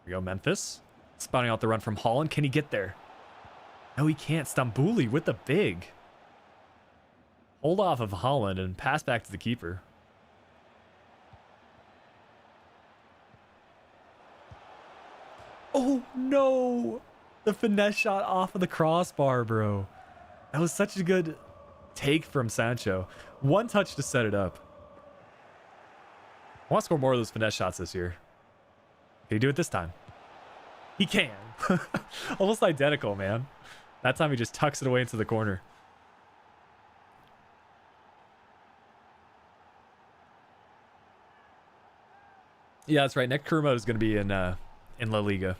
Here we go, Memphis. Spouting out the run from Holland. Can he get there? No, he can't. Stambouli with the big. Hold off of Holland and pass back to the keeper. Oh, no. The finesse shot off of the crossbar, bro. That was such a good take from Sancho. One touch to set it up. I want to score more of those finesse shots this year. Can he do it this time? He can. Almost identical, man. That time he just tucks it away into the corner. Yeah, that's right. Next career mode is going to be in La Liga.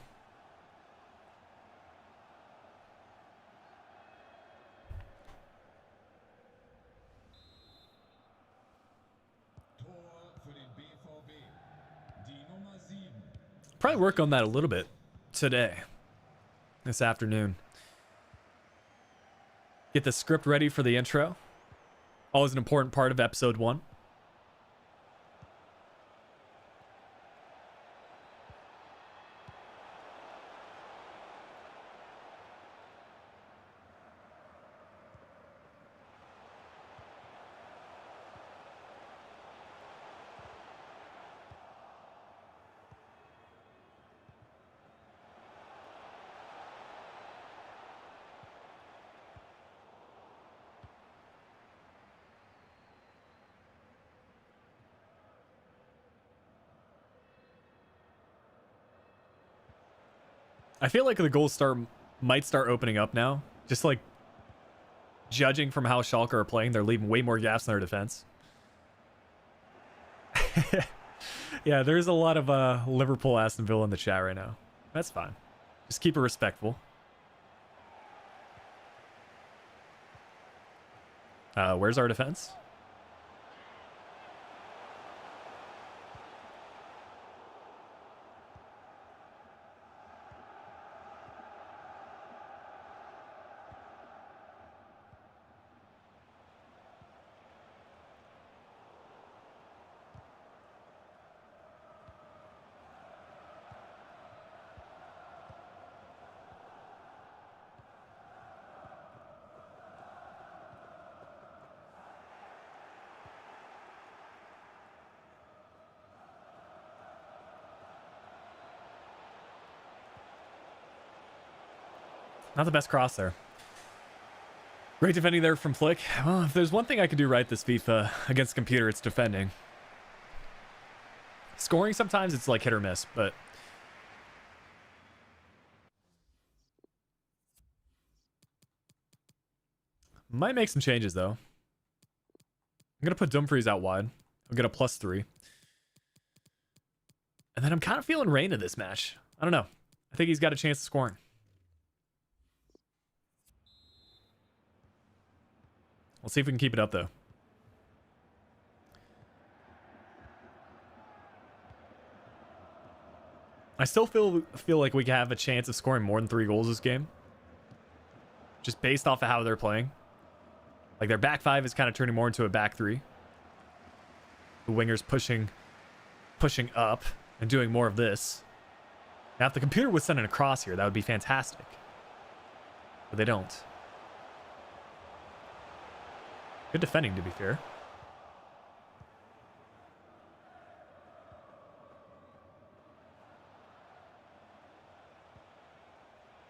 Probably work on that a little bit today, this afternoon. Get the script ready for the intro. Always an important part of episode 1. I feel like the goals might start opening up now. Just like judging from how Schalke are playing, they're leaving way more gaps in their defense. Yeah, there's a lot of Liverpool Aston Villa in the chat right now. That's fine. Just keep it respectful. Where's our defense? Not the best cross there. Great defending there from Flick. Well, if there's one thing I could do right this FIFA against computer, it's defending. Scoring sometimes it's like hit or miss, but might make some changes though. I'm gonna put Dumfries out wide. I'll get a +3. And then I'm kind of feeling Rain in this match. I don't know. I think he's got a chance of scoring. We'll see if we can keep it up, though. I still feel like we have a chance of scoring more than 3 goals this game. Just based off of how they're playing. Like, their back 5 is kind of turning more into a back 3. The wingers pushing up and doing more of this. Now, if the computer was sending a cross here, that would be fantastic. But they don't. Good defending, to be fair.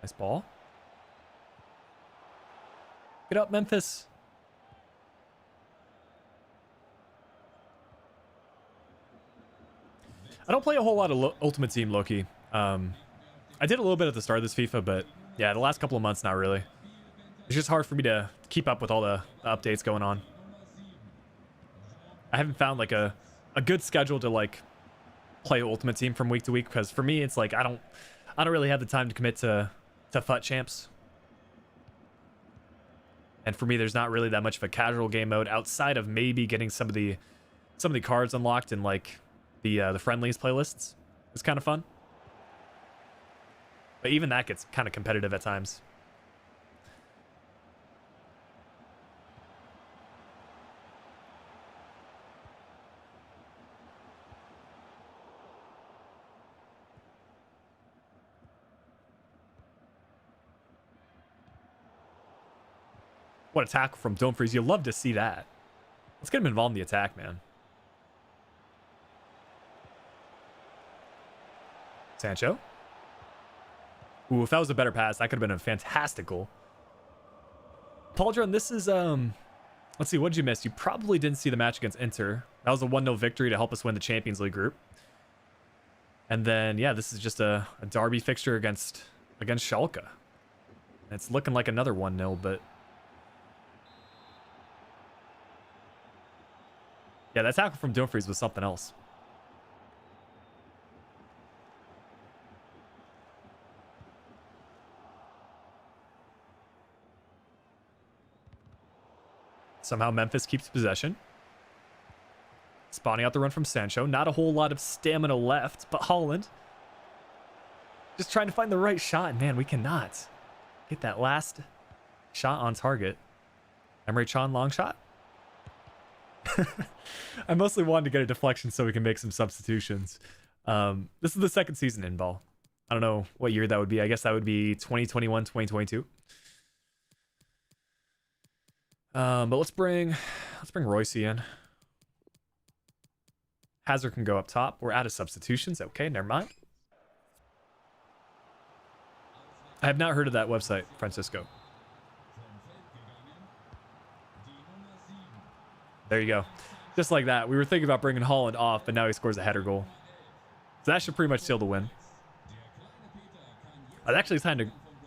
Nice ball. Get up, Memphis. I don't play a whole lot of Ultimate Team, Loki. I did a little bit at the start of this FIFA, but yeah, the last couple of months, not really. It's just hard for me to keep up with all the updates going on. I haven't found like a good schedule to like play Ultimate Team from week to week, because for me it's like I don't really have the time to commit to FUT champs. And for me there's not really that much of a casual game mode outside of maybe getting some of the cards unlocked in like the friendlies playlists. It's kind of fun. But even that gets kind of competitive at times. What a tackle from Dumfries. You'll love to see that. Let's get him involved in the attack, man. Sancho. Ooh, if that was a better pass, that could have been a fantastic goal. Pauldron, this is, let's see, what did you miss? You probably didn't see the match against Inter. That was a 1-0 victory to help us win the Champions League group. And then, yeah, this is just a derby fixture against Schalke. It's looking like another 1-0, but yeah, that tackle from Dumfries was something else. Somehow Memphis keeps possession. Spawning out the run from Sancho. Not a whole lot of stamina left, but Holland just trying to find the right shot. Man, we cannot get that last shot on target. Emre Can long shot. I mostly wanted to get a deflection so we can make some substitutions. This is the second season in ball. I don't know what year that would be. I guess that would be 2021, 2022. But let's bring Royce in. Hazard can go up top. We're out of substitutions. Okay, never mind. I have not heard of that website, Francisco. There you go. Just like that. We were thinking about bringing Holland off, but now he scores a header goal. So that should pretty much seal the win. I was actually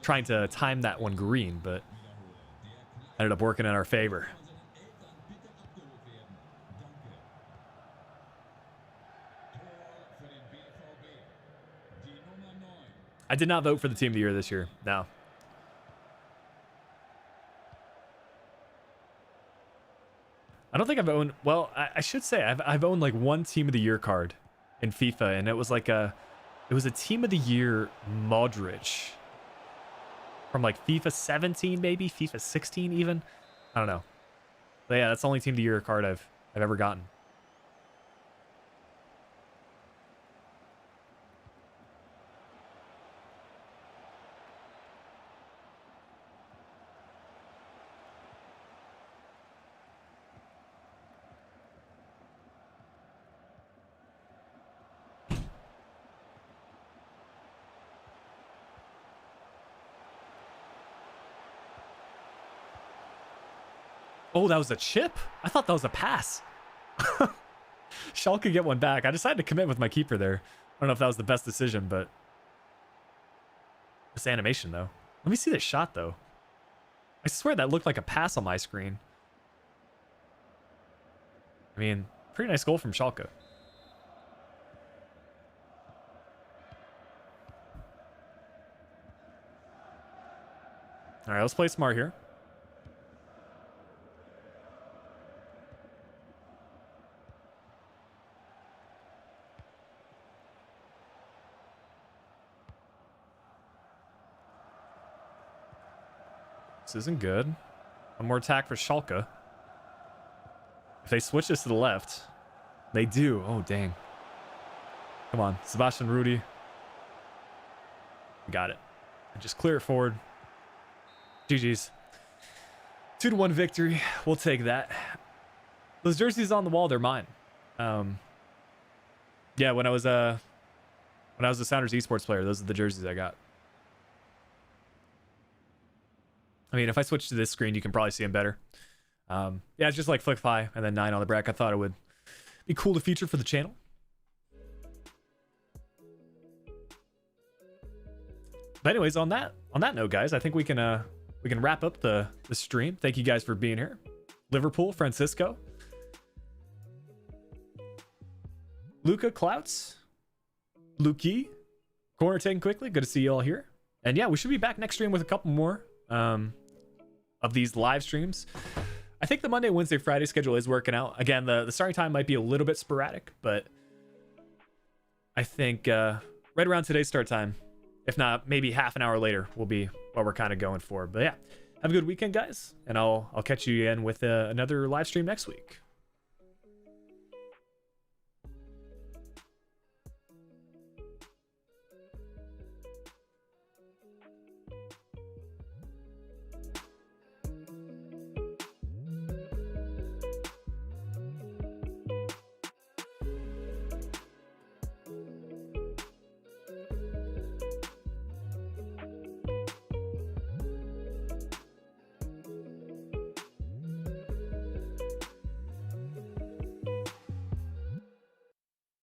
trying to time that one green, but ended up working in our favor. I did not vote for the team of the year this year. No. I don't think I've owned... Well, I should say I've owned like one team of the year card in FIFA, and it was like a team of the year Modric from like FIFA 17, maybe FIFA 16 even. I don't know. But yeah, that's the only team of the year card I've ever gotten. Oh, that was a chip? I thought that was a pass. Schalke get one back. I decided to commit with my keeper there. I don't know if that was the best decision, but this animation, though. Let me see this shot, though. I swear that looked like a pass on my screen. I mean, pretty nice goal from Schalke. All right, let's play smart here. This isn't good. One more attack for Schalke. If they switch this to the left, they do. Oh, dang. Come on, Sebastian Rudy. Got it. Just clear it forward. GG's. 2-1 victory. We'll take that. Those jerseys on the wall, they're mine. Yeah, when I was a Sounders esports player, those are the jerseys I got. I mean, if I switch to this screen, you can probably see them better. Yeah, it's just like Flickiify and then 9 on the back. I thought it would be cool to feature for the channel. But anyways, on that note, guys, I think we can wrap up the stream. Thank you guys for being here. Liverpool, Francisco, Luca, Clouts, Lukey, corner taken quickly. Good to see you all here. And yeah, we should be back next stream with a couple more of these live streams. I think the Monday, Wednesday, Friday schedule is working out. Again, the starting time might be a little bit sporadic, but I think right around today's start time, if not maybe half an hour later, will be what we're kind of going for. But yeah, have a good weekend, guys, and I'll catch you again with another live stream next week.